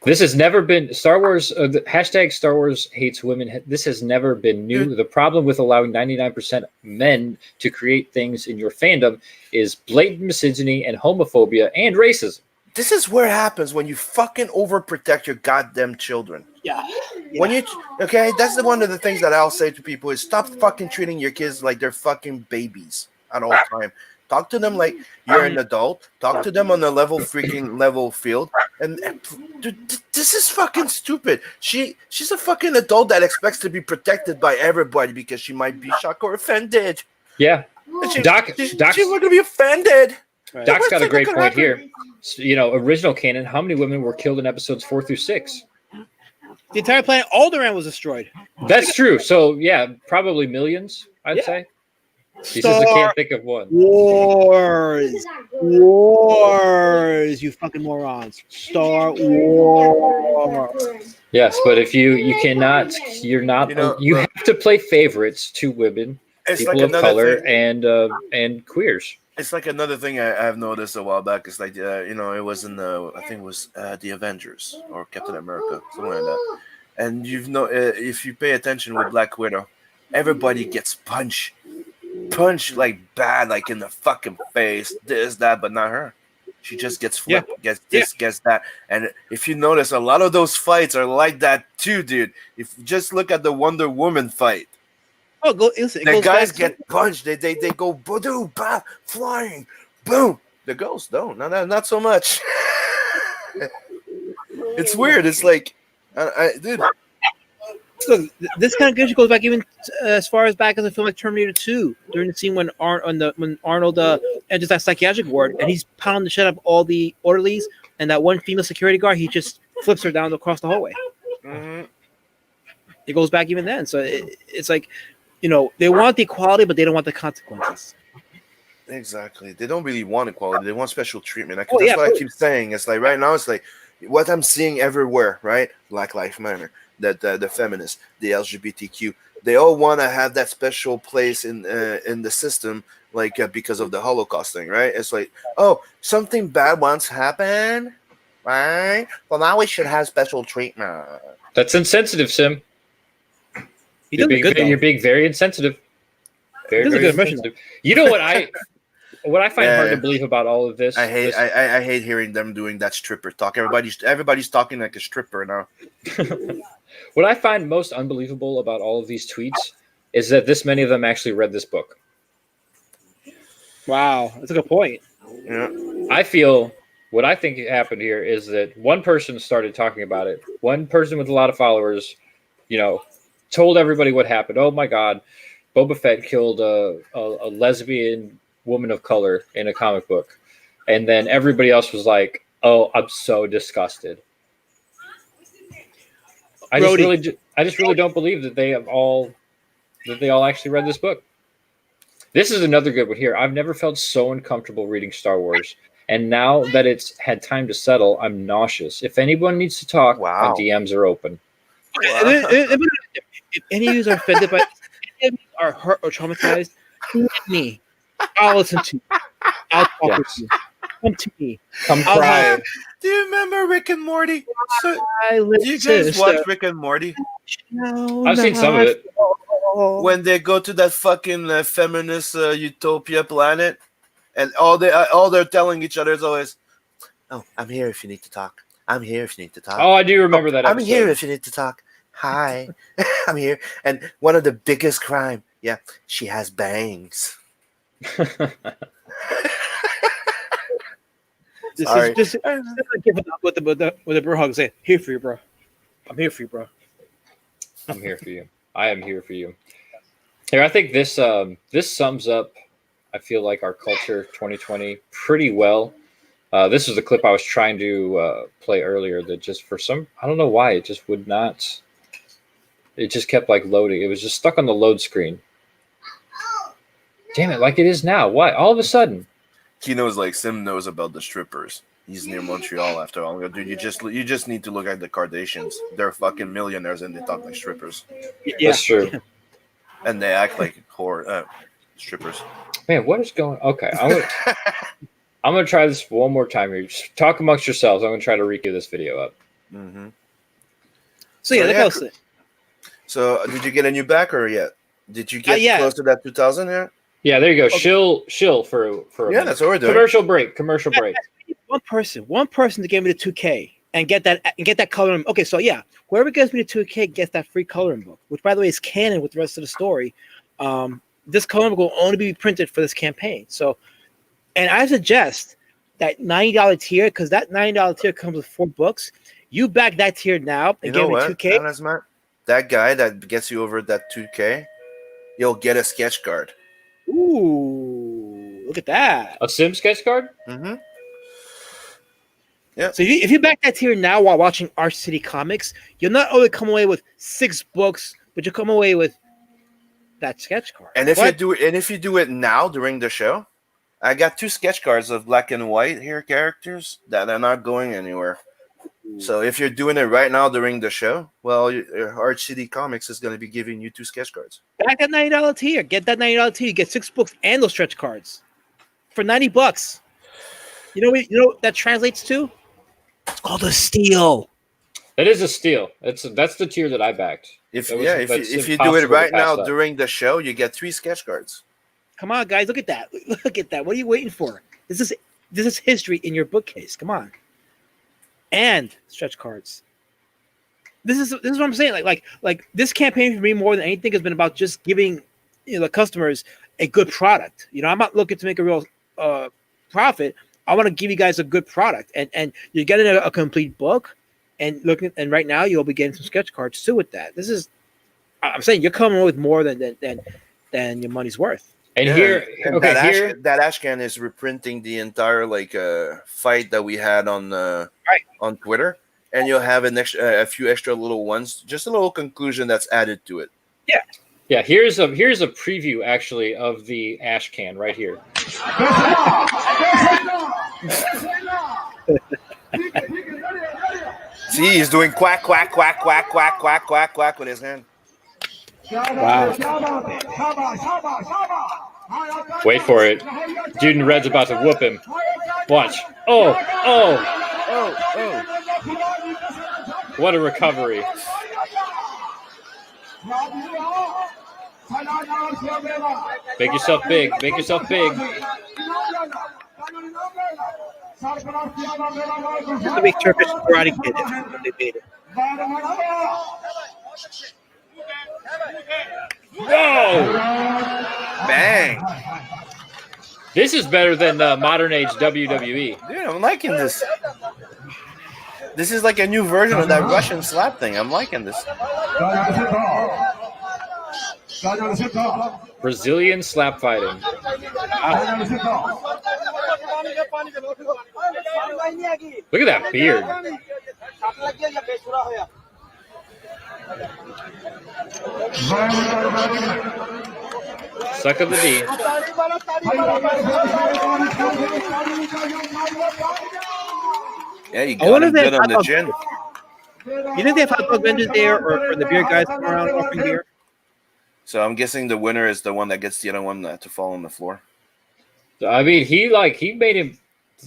This has never been Star Wars. Hashtag Star Wars hates women. This has never been new. Dude. The problem with allowing 99% men to create things in your fandom is blatant misogyny and homophobia and racism. This is where it happens when you fucking overprotect your goddamn children. Yeah. When that's one of the things that I'll say to people is stop fucking treating your kids like they're fucking babies at all time. Talk to them like you're an adult. Talk to them on a level field. And dude, this is fucking stupid. She's a fucking adult that expects to be protected by everybody because she might be shocked or offended. Yeah. She's not gonna be offended. Right. Doc's got a great point here. You know, original canon, how many women were killed in episodes 4 through 6? The entire planet Alderaan was destroyed. That's true. So, yeah, probably millions, I'd say. He says I can't think of one. Wars, you fucking morons. Star Wars. Yes, but if you cannot, you have to play favorites to women, people of color, and queers. It's like another thing I've noticed a while back. It's like, it was in I think it was the Avengers or Captain America, something like that. And if you pay attention with Black Widow, everybody gets punched like bad, like in the fucking face, this, that, but not her. She just gets flipped, gets this, gets that. And if you notice, a lot of those fights are like that too, dude. If you just look at the Wonder Woman fight. Oh, the guys get punched. They go boom, bah, flying, boom. The girls don't. Not so much. It's weird. It's like, dude. Look, this kind of good goes back even as far as back as a film like Terminator 2, during the scene when Arnold enters that psychiatric ward and he's pounding the shit out of all the orderlies, and that one female security guard, he just flips her down across the hallway. Mm-hmm. It goes back even then. So it's like, they want the equality, but they don't want the consequences. Exactly. They don't really want equality. They want special treatment. That's what I keep saying. It's like right now, it's like what I'm seeing everywhere, right? Black Lives Matter, that the feminists, the LGBTQ, they all want to have that special place in the system, like because of the Holocaust thing, right? It's like, oh, something bad once happened, right? Well, now we should have special treatment. That's insensitive, Sim. He does it good though. You're being very insensitive. Very, He does a very good impression, insensitive. You know what I find hard to believe about all of this? I hate hearing them doing that stripper talk. Everybody's talking like a stripper now. What I find most unbelievable about all of these tweets is that this many of them actually read this book. Wow, that's a good point. Yeah. What I think happened here is that one person started talking about it. One person with a lot of followers, told everybody what happened. Oh my God, Boba Fett killed a lesbian woman of color in a comic book. And then everybody else was like, oh, I'm so disgusted. I just really don't believe that they all actually read this book. This is another good one here. I've never felt so uncomfortable reading Star Wars. And now that it's had time to settle, I'm nauseous. If anyone needs to talk, my DMs are open. If any of you are offended by any of you are hurt or traumatized, let me. I'll listen to you. I'll talk with you. Come to me. Come cry. Do you remember Rick and Morty? Do you guys watch Rick and Morty? I've seen some of it. When they go to that fucking feminist utopia planet, and all they're telling each other is always, "Oh, I'm here if you need to talk. I'm here if you need to talk." Oh, I do remember that episode. I'm here if you need to talk. Hi, I'm here. And one of the biggest crime, she has bangs. Just give it up with the bro hug. Say, "Here for you, bro. I'm here for you, bro. I'm here for you. I am here for you." Here, I think this sums up, I feel like, our culture 2020 pretty well. This is the clip I was trying to play earlier that just I don't know why, it just would not. It just kept like loading. It was just stuck on the load screen. Damn it, like it is now. Why? All of a sudden. He knows, like Sim knows about the strippers. He's near Montreal after all. Dude, you just need to look at the Kardashians. They're fucking millionaires and they talk like strippers. Yeah. That's true. And they act like strippers. Man, what is going? Okay, I'm gonna try this one more time here. Just talk amongst yourselves. I'm gonna try to recue this video up. Mm-hmm. So did you get a new backer yet? Did you get close to that 2,000 yet? Yeah, there you go. Okay. Shill for a minute. That's what we're doing. Commercial break. One person to give me the 2K and get that coloring. Okay, so whoever gives me the 2K gets that free coloring book, which by the way is canon with the rest of the story. This coloring book will only be printed for this campaign. So, and I suggest that $90 tier, because that $90 tier comes with 4 books. You back that tier now and give me 2K. That guy that gets you over that 2K, you'll get a sketch card. Ooh, look at that. A Sim sketch card? Mm-hmm. Yeah. So if you back that tier now while watching Arch City Comics, you'll not only come away with 6 books, but you'll come away with that sketch card. And if you do it now during the show, I got 2 sketch cards of black and white here characters that are not going anywhere. So if you're doing it right now during the show, well, Arch City Comics is going to be giving you 2 sketch cards. Back that $90 tier. Get that $90 tier. You get 6 books and those stretch cards for $90. You know what that translates to? It's called a steal. That is a steal. That's the tier that I backed. If you do it right now during the show, you get 3 sketch cards. Come on, guys, look at that. Look at that. What are you waiting for? This is history in your bookcase. Come on. And stretch cards. This is what I'm saying. Like this campaign for me more than anything has been about just giving the customers a good product. I'm not looking to make a real profit. I want to give you guys a good product, and you're getting a complete book, and right now you'll be getting some sketch cards too with that. I'm saying you're coming with more than your money's worth. And that Ashcan is reprinting the entire fight that we had on Twitter, and you'll have a few extra little ones, just a little conclusion that's added to it. Yeah. Here's a preview actually of the Ashcan right here. See, he's doing quack, quack, quack, quack, quack, quack, quack, quack with his hand. Wow. Wait for it. Dude in red's about to whoop him. Watch. Oh. Oh. What a recovery. Make yourself big. Make yourself big. Just to make Turkish Karate Kid it. They made it. Whoa! Bang. This is better than modern age WWE. Dude, I'm liking this. This is like a new version of that Russian slap thing. I'm liking this. Brazilian slap fighting. Look at that beard. Suck of the D. Yeah, you got him good on the chin. You think they have hot dog vendors there, or the beer guys come around offering beer? So I'm guessing the winner is the one that gets the other one to fall on the floor. I mean, he made him.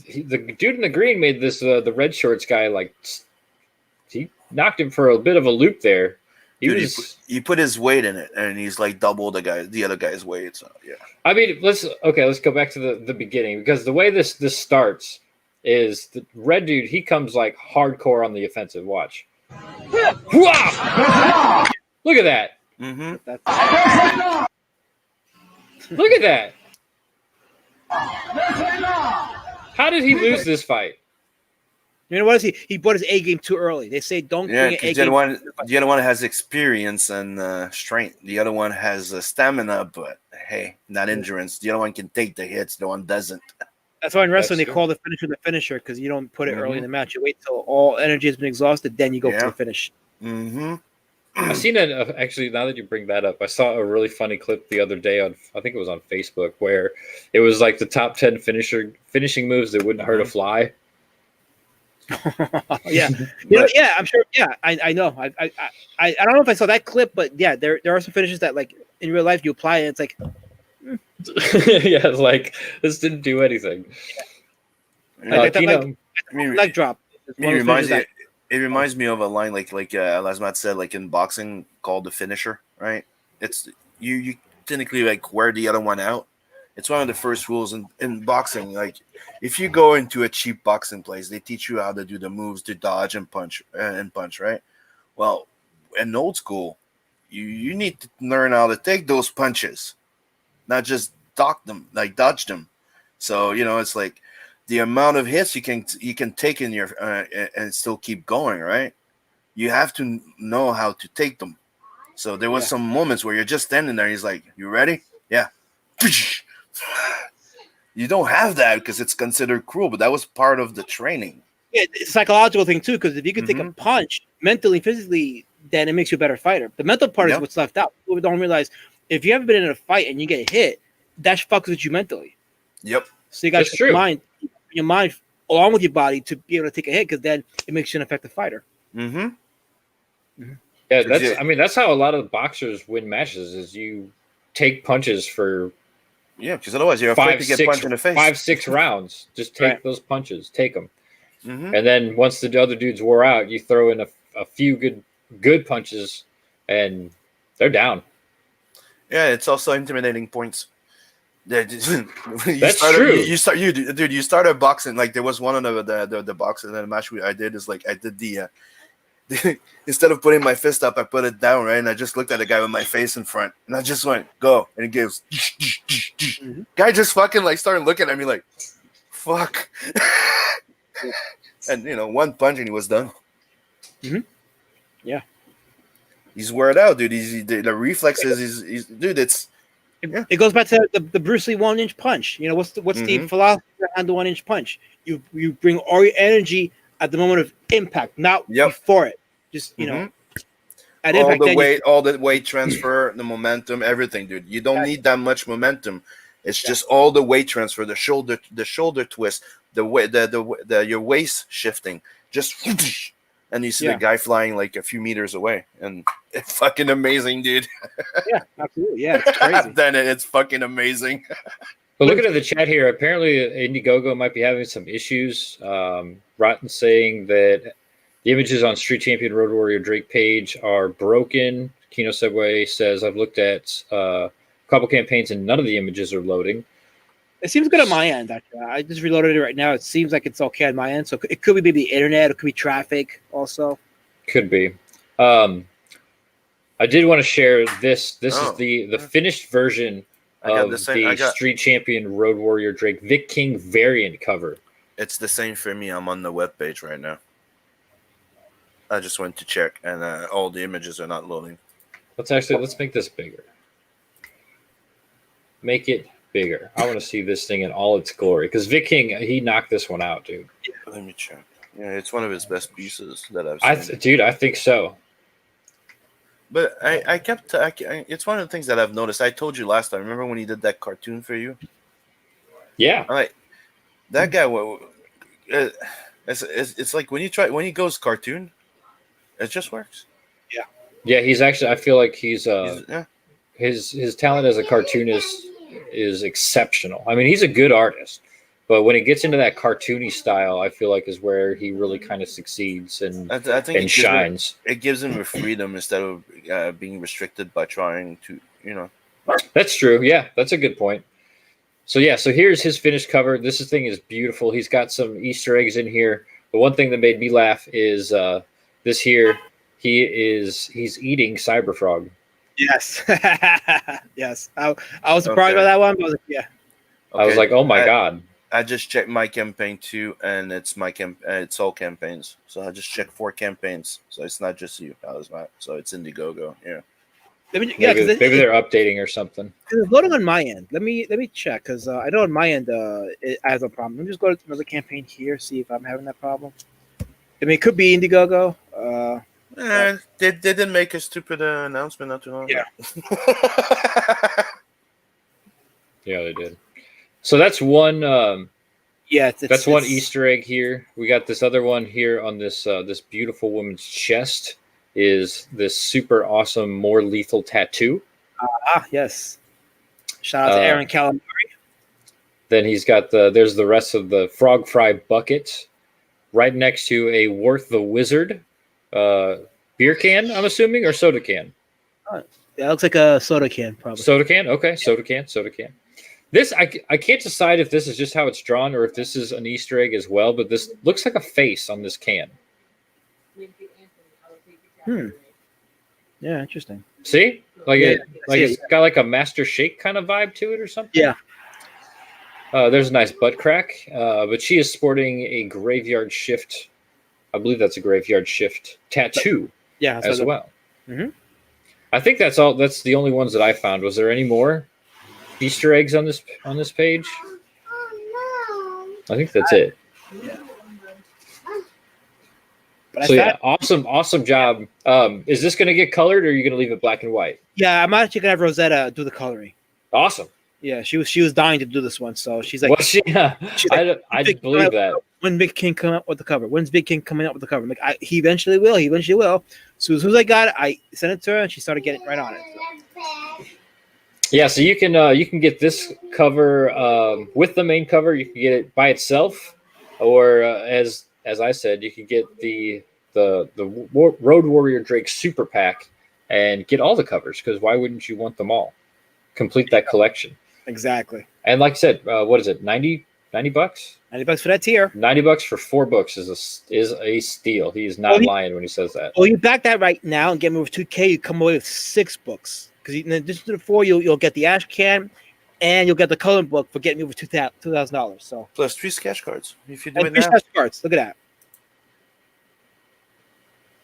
The dude in the green made this the red shorts guy he knocked him for a bit of a loop there. He put his weight in it, and he's like double the other guy's weight. So yeah. I mean, let's go back to the beginning, because the way this starts is the red dude. He comes like hardcore on the offensive. Watch. Wow! Look at that. Mm-hmm. Look at that. How did he lose this fight? You know what is he? He brought his A game too early. They say don't bring an A game. The other one has experience and strength. The other one has stamina, but hey, not endurance. The other one can take the hits. The one doesn't. That's why in wrestling they call the finisher because you don't put it early in the match. You wait till all energy has been exhausted, then you go for the finish. Mm-hmm. I've seen it actually. Now that you bring that up, I saw a really funny clip the other day on, I think it was on Facebook, where it was like the top 10 finishing moves that wouldn't hurt a fly. Yeah, yeah, I'm sure. Yeah, I know. I don't know if I saw that clip, but yeah, there are some finishes that like in real life you apply and it's like, yeah, it's like this didn't do anything. Leg drop. It reminds me of a line like Lasmat said, like in boxing called the finisher, right? It's you technically like wear the other one out. It's one of the first rules in boxing. Like if you go into a cheap boxing place, they teach you how to do the moves to dodge and punch, right? Well, in old school, you need to learn how to take those punches, not just dodge them. So it's like the amount of hits you can take in your and still keep going, right? You have to know how to take them. So there was some moments where you're just standing there. He's like, "You ready?" Yeah. You don't have that because it's considered cruel, but that was part of the training. Yeah, it's a psychological thing too, because if you can take a punch mentally, physically, then it makes you a better fighter. The mental part is what's left out. People don't realize if you haven't been in a fight and you get hit, that fucks with you mentally. Yep. So you got your mind along with your body to be able to take a hit, because then it makes you an effective fighter. Mm-hmm. Yeah, that's how a lot of boxers win matches. Is you take punches for. Yeah, because otherwise you're afraid to get punched in the face. 5-6 rounds. Just take those punches. Take them. Mm-hmm. And then once the other dudes wore out, you throw in a few good punches, and they're down. Yeah, it's also intimidating points. That's true. You started boxing. Like there was one of the boxing match I did is like I did the instead of putting my fist up, I put it down, right? And I just looked at the guy with my face in front, and I just went, "Go!" And it gives. Guy just fucking like started looking at me like, "Fuck!" And one punch and he was done. Mm-hmm. Yeah, he's wore it out, dude. The reflexes. He's dude. It goes back to the Bruce Lee 1-inch punch. What's the philosophy behind the 1-inch punch? You bring all your energy at the moment of impact, not before it. Just at impact. All the weight transfer, the momentum, everything, dude. You don't need that much momentum. It's just all the weight transfer, the shoulder twist, the way, your waist shifting. Just and you see Yeah. the guy flying like a few meters away, and it's fucking amazing, dude. Yeah, absolutely. Yeah, it's crazy. Then it's fucking amazing. But looking at the chat here, apparently Indiegogo might be having some issues. Rotten saying that the images on Street Champion Road Warrior Drake page are broken. Kino Subway says, I've looked at a couple campaigns and none of the images are loading. It seems good on my end, actually. I just reloaded it right now. It seems like it's okay on my end. So it could be maybe the internet. It could be traffic also. Could be. I did want to share this. This Oh. is the finished version of the Street Champion Road Warrior Drake Vic King variant cover. It's the same for me. I'm on the webpage right now. I just went to check, and all the images are not loading. Let's make this bigger. Make it bigger. I want to see this thing in all its glory because Vic King, he knocked this one out, dude. Let me check. Yeah, it's one of his best pieces that I've seen. Dude, I think so. But it's one of the things that I've noticed. I told you last time. Remember when he did that cartoon for you? Yeah. Like that guy. It's like when he goes cartoon, it just works. Yeah, he's actually. I feel like he's Yeah. his talent as a cartoonist is exceptional. I mean, he's a good artist, but when it gets into that cartoony style, I feel like is where he really kind of succeeds and I think and shines. It gives him a freedom instead of being restricted by trying to, That's true. Yeah, that's a good point. So here's his finished cover. This thing is beautiful. He's got some Easter eggs in here. The one thing that made me laugh is this here. He's eating Cyberfrog. Yes. Yes. I was surprised by that one, but I was like, yeah. I was like, oh my God. I just checked my campaign too, and it's it's all campaigns. So I just checked 4 campaigns. So it's not just you. So it's Indiegogo. Yeah. Maybe they're updating or something. It's loading on my end. Let me check because I know on my end it has a problem. Let me just go to another campaign here, see if I'm having that problem. I mean, it could be Indiegogo. They didn't make a stupid announcement not too long ago. Yeah. Yeah, they did. So that's one. That's one Easter egg here. We got this other one here on this this beautiful woman's chest. Is this super awesome, more lethal tattoo? Yes. Shout out to Aaron Calimeri. Then he's got there's the rest of the frog fry bucket right next to a Worth the Wizard beer can, I'm assuming, or soda can. That looks like a soda can, probably. Soda can? Okay, soda can. This, I can't decide if this is just how it's drawn or if this is an Easter egg as well, but this looks like a face on this can. Yeah, interesting. See? It's Yeah. got like a Master Shake kind of vibe to it or something? Yeah. There's a nice butt crack, but she is sporting a Graveyard Shift. I believe that's a Graveyard Shift tattoo as well. Mm-hmm. I think that's all. That's the only ones that I found. Was there any more Easter eggs on this page? I think that's it. Yeah. Awesome job. Is this going to get colored, or are you going to leave it black and white? Yeah, I'm actually gonna have Rosetta do the coloring. Awesome. Yeah, she was dying to do this one, so she's like, I believe that. When Big King come up with the cover? When's Big King coming up with the cover? I'm like, he eventually will. So as soon as I got it, I sent it to her, and she started getting right on it. So. Yeah, so you can get this cover with the main cover. You can get it by itself, or as I said, you can get the Road Warrior Drake Super Pack and get all the covers, because why wouldn't you want them all? Complete that collection. Exactly. And like I said, what is it? $90 bucks? $90 for that tier. $90 for 4 books is a steal. He is not lying when he says that. Well, you back that right now and get me with 2K, you come away with 6 books. Because in addition to the 4, you'll get the ash can, and you'll get the coloring book for getting me over $2,000. So plus 3 sketch cards if you do it 3 now. sketch cards. Look at that.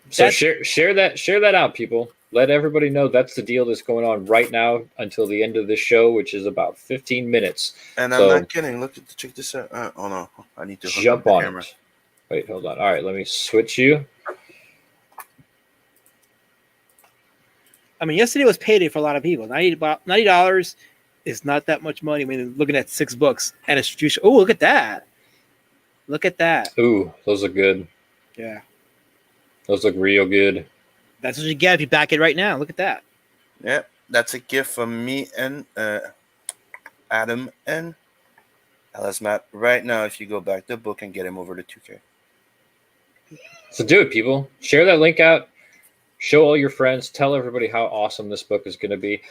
So share that out, people. Let everybody know that's the deal that's going on right now until the end of this show, which is about 15 minutes. And I'm not kidding. Check this out. Oh no, I need to jump on camera. Wait, hold on. All right, let me switch you. I mean, yesterday was payday for a lot of people. $90 is not that much money when you're looking at 6 books and a future. Oh, look at that! Look at that! Ooh, those are good. Yeah. Those look real good. That's what you get if you back it right now. Look at that. Yeah, that's a gift from me and Adam and LS Matt. Right now, if you go back to the book and get him over to 2K. So do it, people. Share that link out. Show all your friends. Tell everybody how awesome this book is going to be.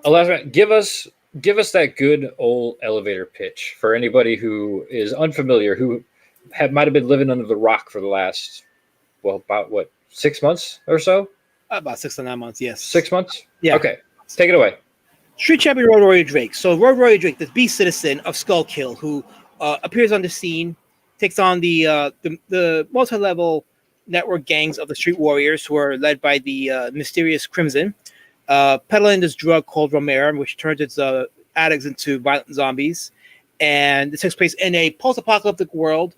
Elizabeth, give us that good old elevator pitch for anybody who is unfamiliar, who might have been living under the rock for the last, about 6 months or so? About 6 to 9 months, yes. 6 months? Yeah. Okay, take it away. Street Champion Road Warrior Drake. So Road Warrior Drake, the beast citizen of Skullkill, who appears on the scene, takes on the multi-level network gangs of the Street Warriors, who are led by the mysterious Crimson, peddling this drug called Romero, which turns its addicts into violent zombies. And it takes place in a post-apocalyptic world,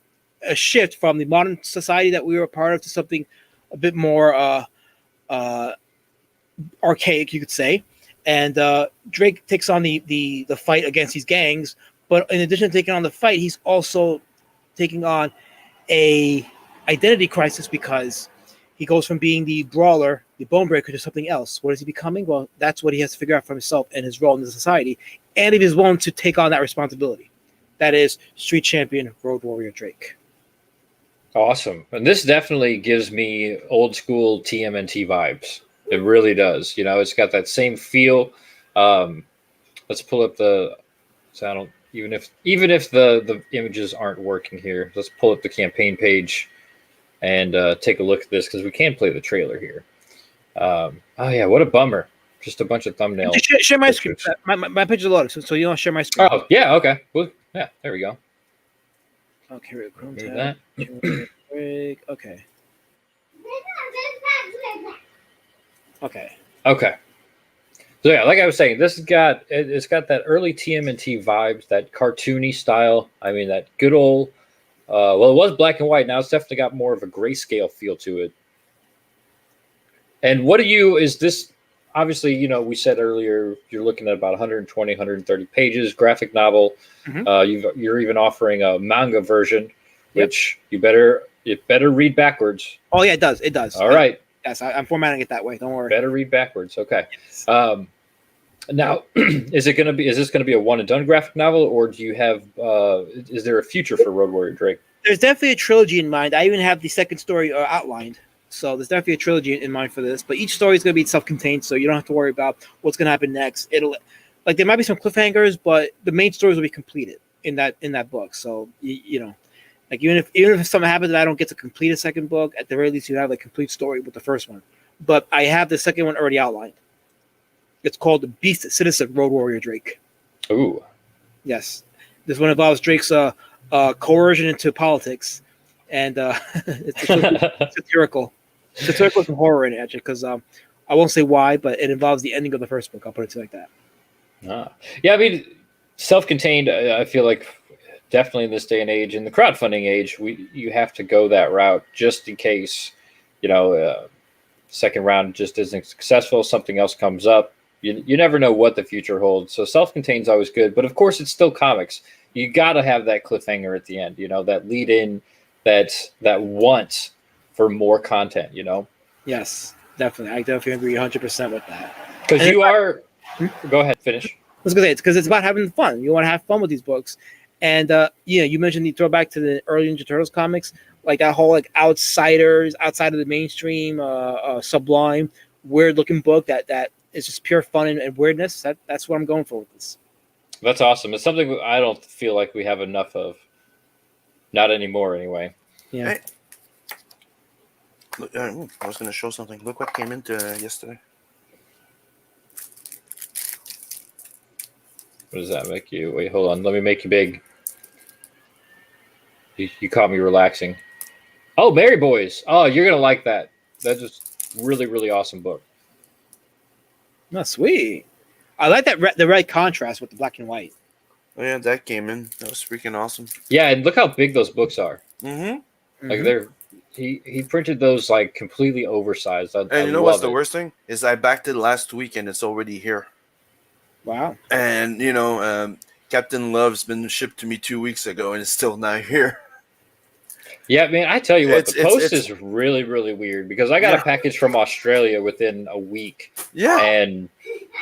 a shift from the modern society that we were a part of to something a bit more archaic, you could say. And Drake takes on the fight against these gangs, but in addition to taking on the fight, he's also taking on a identity crisis, because he goes from being the brawler, the bone breaker, to something else. What is he becoming? Well, that's what he has to figure out for himself and his role in the society, and if he's willing to take on that responsibility. That is Street Champion Road Warrior Drake. Awesome. And this definitely gives me old school TMNT vibes. It really does. It's got that same feel. Let's pull up the. So I don't even if the images aren't working here. Let's pull up the campaign page and take a look at this, because we can play the trailer here. Oh yeah, what a bummer! Just a bunch of thumbnails. Share my screen. My page is loaded, so you don't share my screen. Oh yeah, okay. Well, yeah, there we go. Okay, here Chrome tab. That. Okay. Okay. Okay. So yeah, like I was saying, it's got that early TMNT vibes, that cartoony style. I mean, that good old. It was black and white. Now it's definitely got more of a grayscale feel to it. And is this? Obviously, we said earlier you're looking at about 120, 130 pages, graphic novel. Mm-hmm. You're even offering a manga version, which it better read backwards. Oh yeah, it does. It does. All right. Yes, I'm formatting it that way. Don't worry. Better read backwards. Okay. Yes. Now, is this going to be a one and done graphic novel, or do you have? Is there a future for Road Warrior Drake? There's definitely a trilogy in mind. I even have the second story outlined. So there's definitely a trilogy in mind for this, but each story is going to be self-contained, so you don't have to worry about what's going to happen next. There might be some cliffhangers, but the main stories will be completed in that book. So even if something happens that I don't get to complete a second book, at the very least you have a complete story with the first one. But I have the second one already outlined. It's called The Beast Citizen Road Warrior Drake. Ooh. Yes, this one involves Drake's coercion into politics, and it's satirical. Satirical some horror in it, actually, because I won't say why, but it involves the ending of the first book. I'll put it like that. Yeah, I mean, self-contained. I feel like definitely in this day and age, in the crowdfunding age, you have to go that route just in case, second round just isn't successful. Something else comes up. You never know what the future holds. So self-contained is always good, but of course it's still comics. You got to have that cliffhanger at the end. That lead in, that want for more content, Yes, definitely. I definitely agree 100% with that. Because go ahead, finish. I was going to say, it's because it's about having fun. You want to have fun with these books. And, you mentioned the throwback to the early Ninja Turtles comics, like that whole outsiders, outside of the mainstream, sublime, weird-looking book that is just pure fun and weirdness. That's what I'm going for with this. That's awesome. It's something I don't feel like we have enough of. Not anymore, anyway. Yeah. Hey. Look, I was going to show something. Look what came into yesterday. What does that make you? Wait, hold on. Let me make you big. You caught me relaxing. Oh, Mary Boys. Oh, you're going to like that. That's just really, really awesome book. Oh, sweet. I like the red contrast with the black and white. Oh, yeah, that came in. That was freaking awesome. Yeah, and look how big those books are. Mm-hmm. Like he printed those like completely oversized. And you know what's the worst thing? Is I backed it last week and it's already here. Wow. And, Captain Love's been shipped to me 2 weeks ago and it's still not here. Yeah, man, I tell you what, It's- the it's- post it's- is really, really weird because I got Yeah. a package from Australia within a week, Yeah. and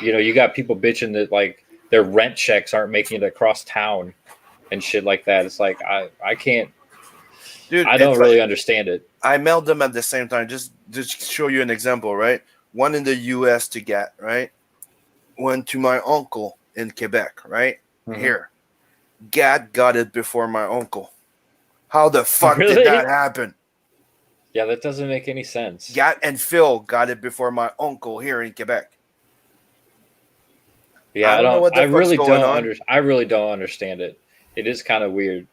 you got people bitching that like their rent checks aren't making it across town and shit like that. It's like I can't, Dude, I don't it's really like, understand it. I mailed them at the same time. Just show you an example, right? One in the U.S. to get, right? One to my uncle in Quebec, right? Mhm. Here. Gat got it before my uncle. How the fuck Really? did that happen? Yeah, that doesn't make any sense. Gat and Phil got it before my uncle here in Quebec. Yeah, I don't know what the I fuck's really going don't on. I really don't understand it. It is kind of weird.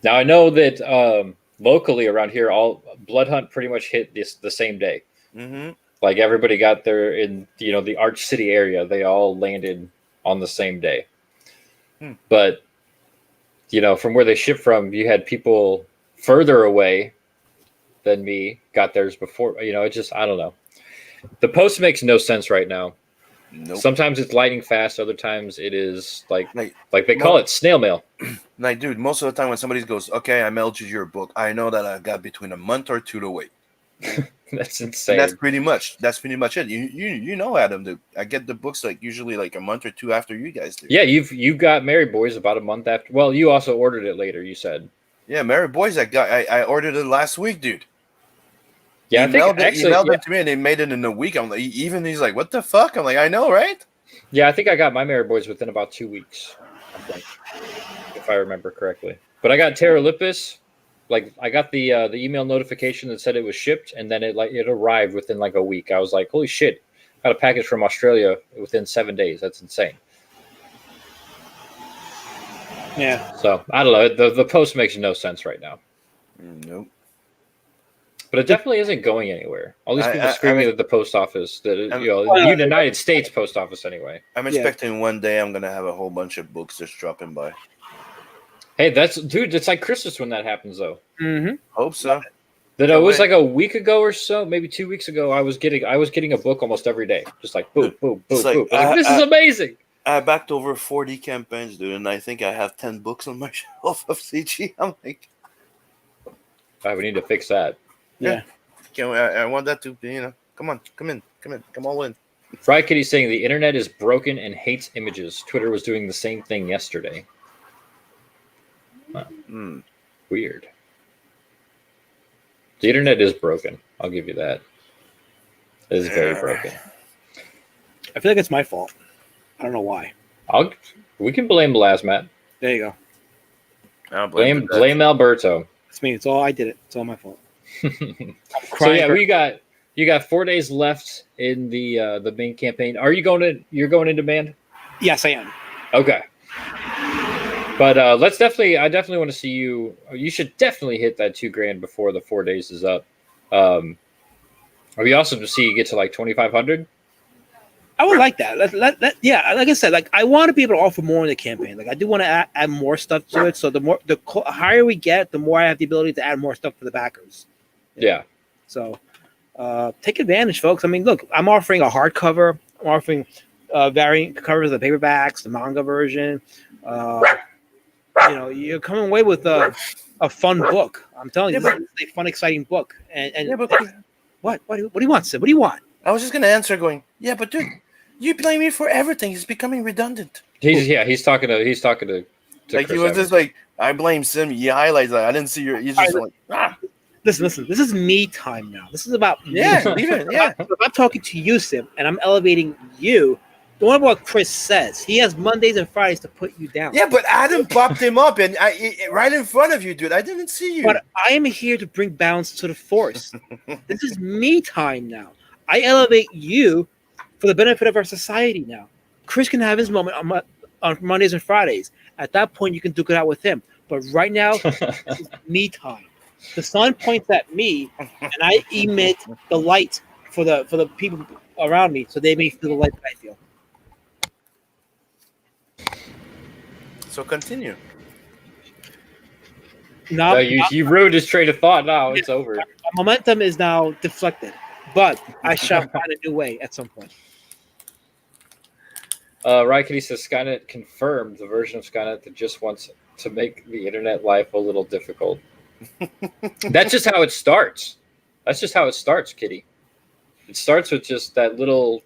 Now I know that locally around here, all Blood Hunt pretty much hit the same day. Mm-hmm. Like everybody got there in the Arch City area. They all landed on the same day. But from where they shipped from, you had people further away than me got theirs before. It just I don't know. The post makes no sense right now. Nope. Sometimes it's lightning fast. Other times it is like Like, they call it snail mail. like, dude, most of the time when somebody goes, okay, I mailed you your book, I know that I got between a month or two to wait. That's And insane. that's pretty much it. You know, Adam, dude. I get the books like usually like a month or two after you guys do. Yeah, you got Mary Boys about a month after. Well, you also ordered it later. You said. Yeah, Mary Boys, I ordered it last week, dude. Yeah, he I think mailed actually, it to me, and they made it in a week. I'm like, he's like, what the fuck? I'm like, I know, right? yeah, I think I got my Mary Boys within about 2 weeks. I think, if I remember correctly. But I got Terra Lipis. Like I got the email notification that said it was shipped, and then it arrived within like a week. I was like, holy shit! Got a package from Australia within 7 days. That's insane. Yeah. So I don't know. The post makes no sense right now. Nope. But it definitely isn't going anywhere. All these people screaming at the post office, the United States post office anyway. I'm expecting one day I'm gonna have a whole bunch of books just dropping by. Hey, dude, it's like Christmas when that happens though. Mm-hmm. Hope so. That it was like a week ago or so, maybe 2 weeks ago. I was getting a book almost every day, just like boom, boom, boom, like, boom. I was like, this is amazing. I backed over 40 campaigns, dude, and I think I have 10 books on my shelf of CG. I'm like, we need to fix that. Yeah. I want that to be, come on, come all in. Fry Kitty saying the internet is broken and hates images. Twitter was doing the same thing yesterday. Huh. Weird. The internet is broken. I'll give you that. It is very broken. I feel like it's my fault. I don't know why. We can blame Lasmat. There you go. Blame Alberto. It's me. It's all I did it. It's all my fault. So yeah, you got 4 days left in the main campaign. You're going into demand? Yes, I am. Okay. But I definitely want to see you. You should definitely hit that $2,000 before the 4 days is up. It'd be awesome to see you get to like 2,500. I would like that. Yeah, like I said, like I want to be able to offer more in the campaign. Like I do want to add more stuff to it. So the higher we get, the more I have the ability to add more stuff for the backers. Yeah. So take advantage, folks. I mean, look, I'm offering a hardcover. I'm offering variant covers of the paperbacks, the manga version. You're coming away with a fun book. I'm telling you, this is a fun, exciting book. What do you want, Sid? What do you want? I was just gonna answer, going, yeah, but dude, you blame me for everything. It's becoming redundant. He's talking to like Chris he was just like, I blame Sim. He highlights that. I didn't see your. He's just Listen. This is me time now. This is about me. Yeah, even yeah. If I'm talking to you, Sim, and I'm elevating you. Don't worry about what Chris says. He has Mondays and Fridays to put you down. Yeah, but Adam popped him up and right in front of you, dude. I didn't see you. But I am here to bring balance to the force. This is me time now. I elevate you for the benefit of our society now. Chris can have his moment on Mondays and Fridays. At that point, you can duke it out with him. But right now, this is me time. The sun points at me, and I emit the light for the people around me, so they may feel the light that I feel. So continue. No, you ruined his train of thought. Now it's over. My momentum is now deflected, but I shall find a new way at some point. Raikkonen says Skynet confirmed the version of Skynet that just wants to make the internet life a little difficult. That's just how it starts. That's just how it starts, Kitty. It starts with just that little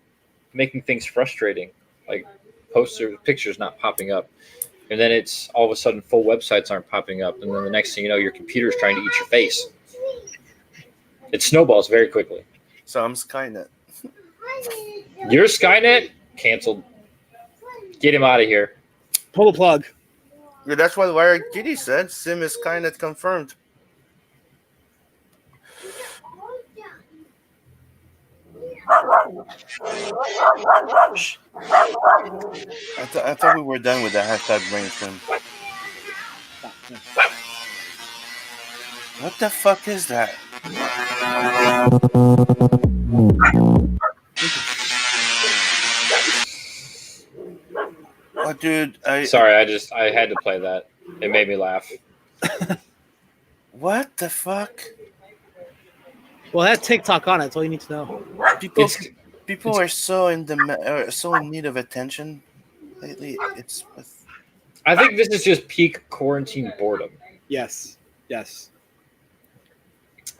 making things frustrating, like pictures not popping up. And then it's all of a sudden full websites aren't popping up. And then the next thing you know, your computer's trying to eat your face. It snowballs very quickly. So I'm Skynet. Your Skynet? Canceled. Get him out of here. Pull the plug. Yeah, that's what Wired Kitty said. Sim is Skynet confirmed. I thought we were done with the hashtag brainstorm. What the fuck is that? Oh, dude, Sorry, I had to play that. It made me laugh. What the fuck? Well, that TikTok on it. That's all you need to know. People are so so in need of attention lately. I think this is just peak quarantine boredom. Yes.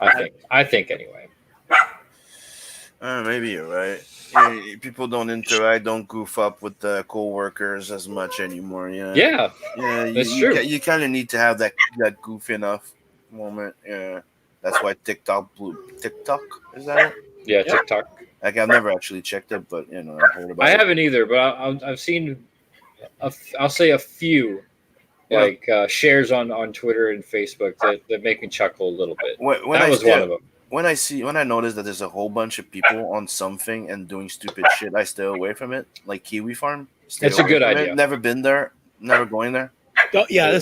I think anyway. Maybe you're right. Yeah, people don't interact, don't goof up with the co-workers as much anymore. Yeah, that's true. You kind of need to have that goof enough moment. Yeah, that's why TikTok is that it? Yeah, TikTok. Like I've never actually checked it, but I heard about it. I haven't either, but I've seen. I'll say a few. Like shares on Twitter and Facebook that make me chuckle a little bit. That was one of them. When I notice that there's a whole bunch of people on something and doing stupid shit, I stay away from it. Like Kiwi Farm. It's a good idea. Never been there. Never going there. Oh, yeah.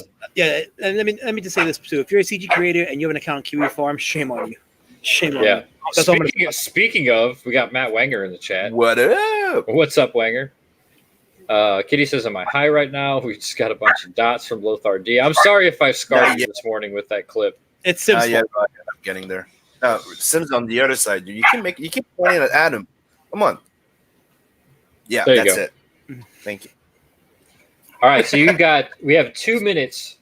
And let me just say this too. If you're a CG creator and you have an account on Kiwi Farm, shame on you. Shame on you. Speaking of, we got Matt Wenger in the chat. What up? What's up, Wenger? Kitty says, am I high right now? We just got a bunch of dots from Lothar D. I'm sorry if I scarred you this morning with that clip. It's Sims. I'm getting there. Sims on the other side, dude. You keep pointing at Adam. Come on. Yeah, that's it. Thank you. All right, so we have 2 minutes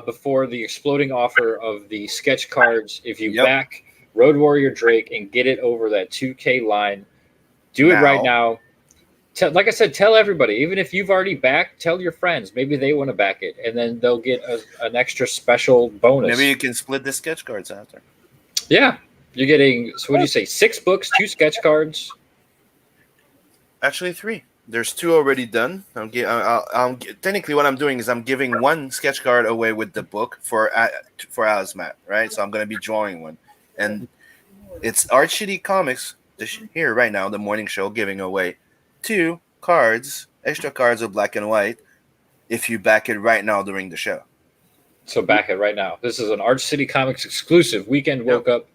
before the exploding offer of the sketch cards. If you back Road Warrior Drake and get it over that 2K line, do it right now. Like I said, tell everybody. Even if you've already backed, tell your friends. Maybe they want to back it, and then they'll get an extra special bonus. Maybe you can split the sketch cards after. Yeah, you're getting. So what do you say? 6 books, 2 sketch cards. Actually, 3. There's 2 already done. Technically, what I'm doing is I'm giving 1 sketch card away with the book for Asmat, right? So I'm gonna be drawing one, and it's Art Shitty Comics here right now, the morning show, giving away 2 cards, extra cards of black and white, if you back it right now during the show. So back it right now. This is an Arch City Comics exclusive Weekend Woke Up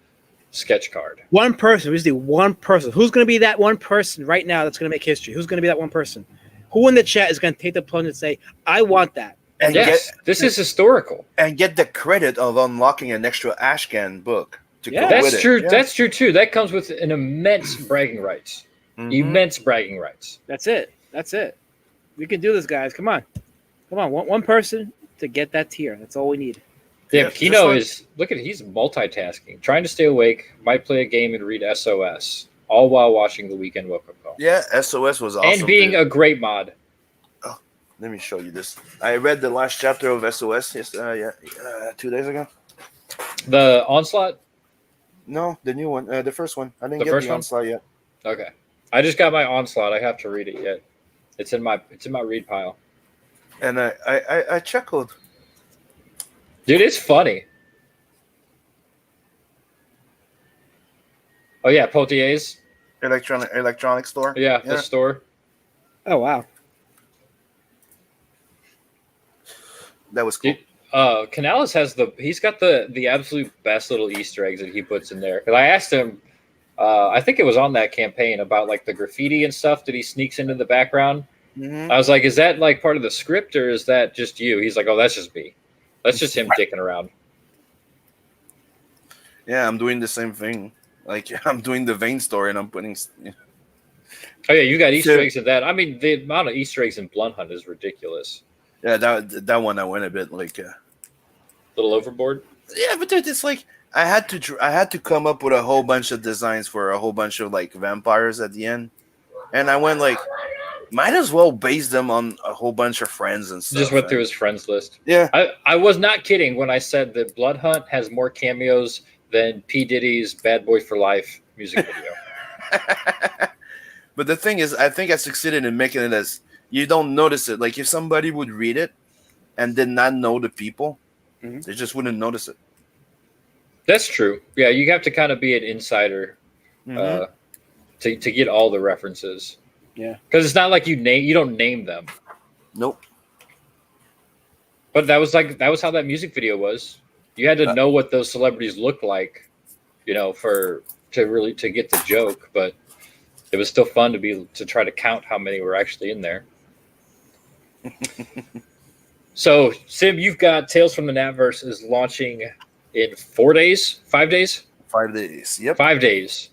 sketch card. One person. We just need one person. Who's going to be that one person right now that's going to make history? Who's going to be that one person? Who in the chat is going to take the plunge and say, I want that? And this is historical. And get the credit of unlocking an extra Ashcan book. That's true. Yeah. That's true, too. That comes with an immense bragging rights. Mm-hmm. Immense bragging rights. That's it. We can do this, guys. Come on. One person to get that tier. That's all we need. Yeah, Kino he's multitasking, trying to stay awake, might play a game and read SOS, all while watching the Weekend Woke Up Call. Yeah, SOS was awesome. And being a great mod. Oh, let me show you this. I read the last chapter of SOS 2 days ago. The Onslaught? No, the new one. The first one. I didn't get the Onslaught yet. Okay. I just got my Onslaught. I have to read it yet. It's in my read pile. And I chuckled. Dude, it's funny. Oh yeah, Pothier's electronic store. Yeah, the store. Oh wow. That was cool. Dude, Canales he's got the absolute best little Easter eggs that he puts in there. Because I asked him, I think it was on that campaign about like the graffiti and stuff that he sneaks into the background. Mm-hmm. I was like, is that like part of the script or is that just you? He's like, oh, that's just me. That's just him dicking around. Yeah, I'm doing the same thing. Like I'm doing the vein story and I'm putting. Oh yeah, you got Easter eggs in that. I mean, the amount of Easter eggs in Blunt Hunt is ridiculous. Yeah, that one I went a bit like little overboard. Yeah, but dude, it's like I had to come up with a whole bunch of designs for a whole bunch of like vampires at the end, and I went like, might as well base them on a whole bunch of friends and stuff. Just went through and- his friends list. Yeah, I was not kidding when I said that Blood Hunt has more cameos than P. Diddy's Bad Boy for Life music video. but the thing is, I think I succeeded in making it as you don't notice it. Like if somebody would read it and did not know the people, Mhm. they just wouldn't notice it. That's true. Yeah, you have to kind of be an insider Mhm. to get all the references. Yeah. Because it's not like you don't name them. Nope. But that was how that music video was. You had to know what those celebrities looked like, to get the joke. But it was still fun to try to count how many were actually in there. So, Sim, you've got Tales from the Natverse is launching in 4 days, 5 days, 5 days. Yep. 5 days,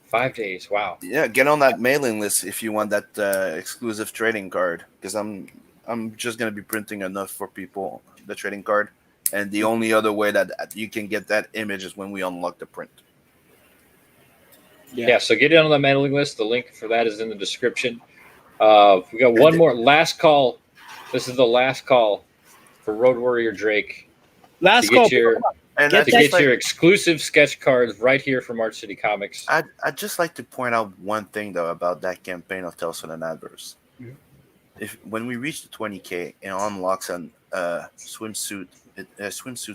5 days. Wow. Yeah, get on that mailing list if you want that exclusive trading card, because I'm just gonna be printing enough for people the trading card, and the only other way that you can get that image is when we unlock the print. Yeah. So get in on the mailing list. The link for that is in the description. We got one more last call. This is the last call for Road Warrior Drake Last to call. And Get to that- get your exclusive sketch cards right here from Art City Comics. I'd just like to point out one thing though about that campaign of Tales from the Adverse. Mhm. When we reach the 20K, it unlocks a swimsuit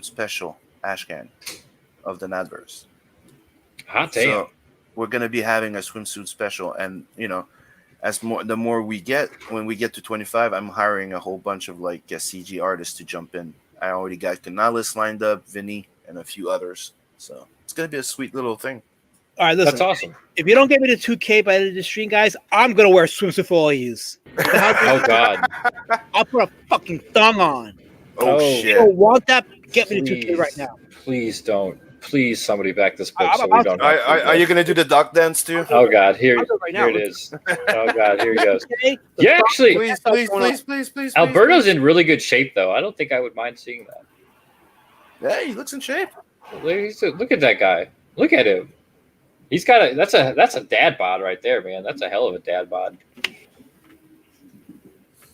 special ashcan of the Adverse. Hot damn. So we're gonna be having a swimsuit special, and the more we get, when we get to 25, I'm hiring a whole bunch of like CG artists to jump in. I already got Canales lined up, Vinny, and a few others. So it's gonna be a sweet little thing. All right, listen. That's awesome. If you don't get me to 2K by the end of the stream, guys, I'm gonna wear a swimsuit for all yous. Oh God. I'll put a fucking thong on. Oh, If shit! you don't want that, get me to 2K right now. Please don't. Please, somebody back this book I'm so we about don't. to. have to Are you gonna do the duck dance too? Oh God, here I'll do it right now. it is. Oh God, here he goes. Okay? The Yeah, thong- actually, Please, please, please, please, please. Alberto's please. in really good shape though. I don't think I would mind seeing that. Yeah, he looks in shape. Look at that guy. Look at him. He's got that's a dad bod right there, man. That's a hell of a dad bod.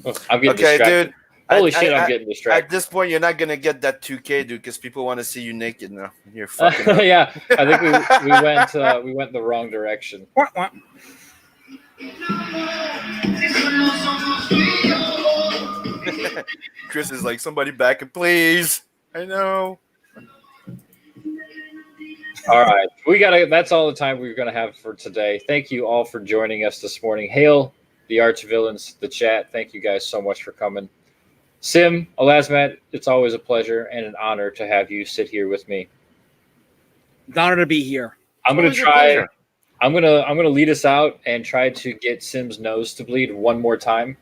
Oh, I'm getting Okay, distracted. dude. Holy shit, I'm getting At distracted. this point, you're not gonna get that 2K, dude, because people want to see you naked now. You're fucking. up. Yeah, I think we went in the wrong direction. Wah, wah. Chris is like, somebody back it, please. I know. All right, that's all the time we're gonna have for today. Thank you all for joining us this morning. Hail the arch villains, the chat. Thank you guys so much for coming. Sim, Elasmat, it's always a pleasure and an honor to have you sit here with me. It's an honor to be here. I'm gonna Always a try. pleasure. I'm gonna lead us out and try to get Sim's nose to bleed one more time.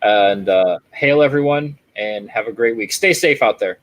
And hail everyone and have a great week. Stay safe out there.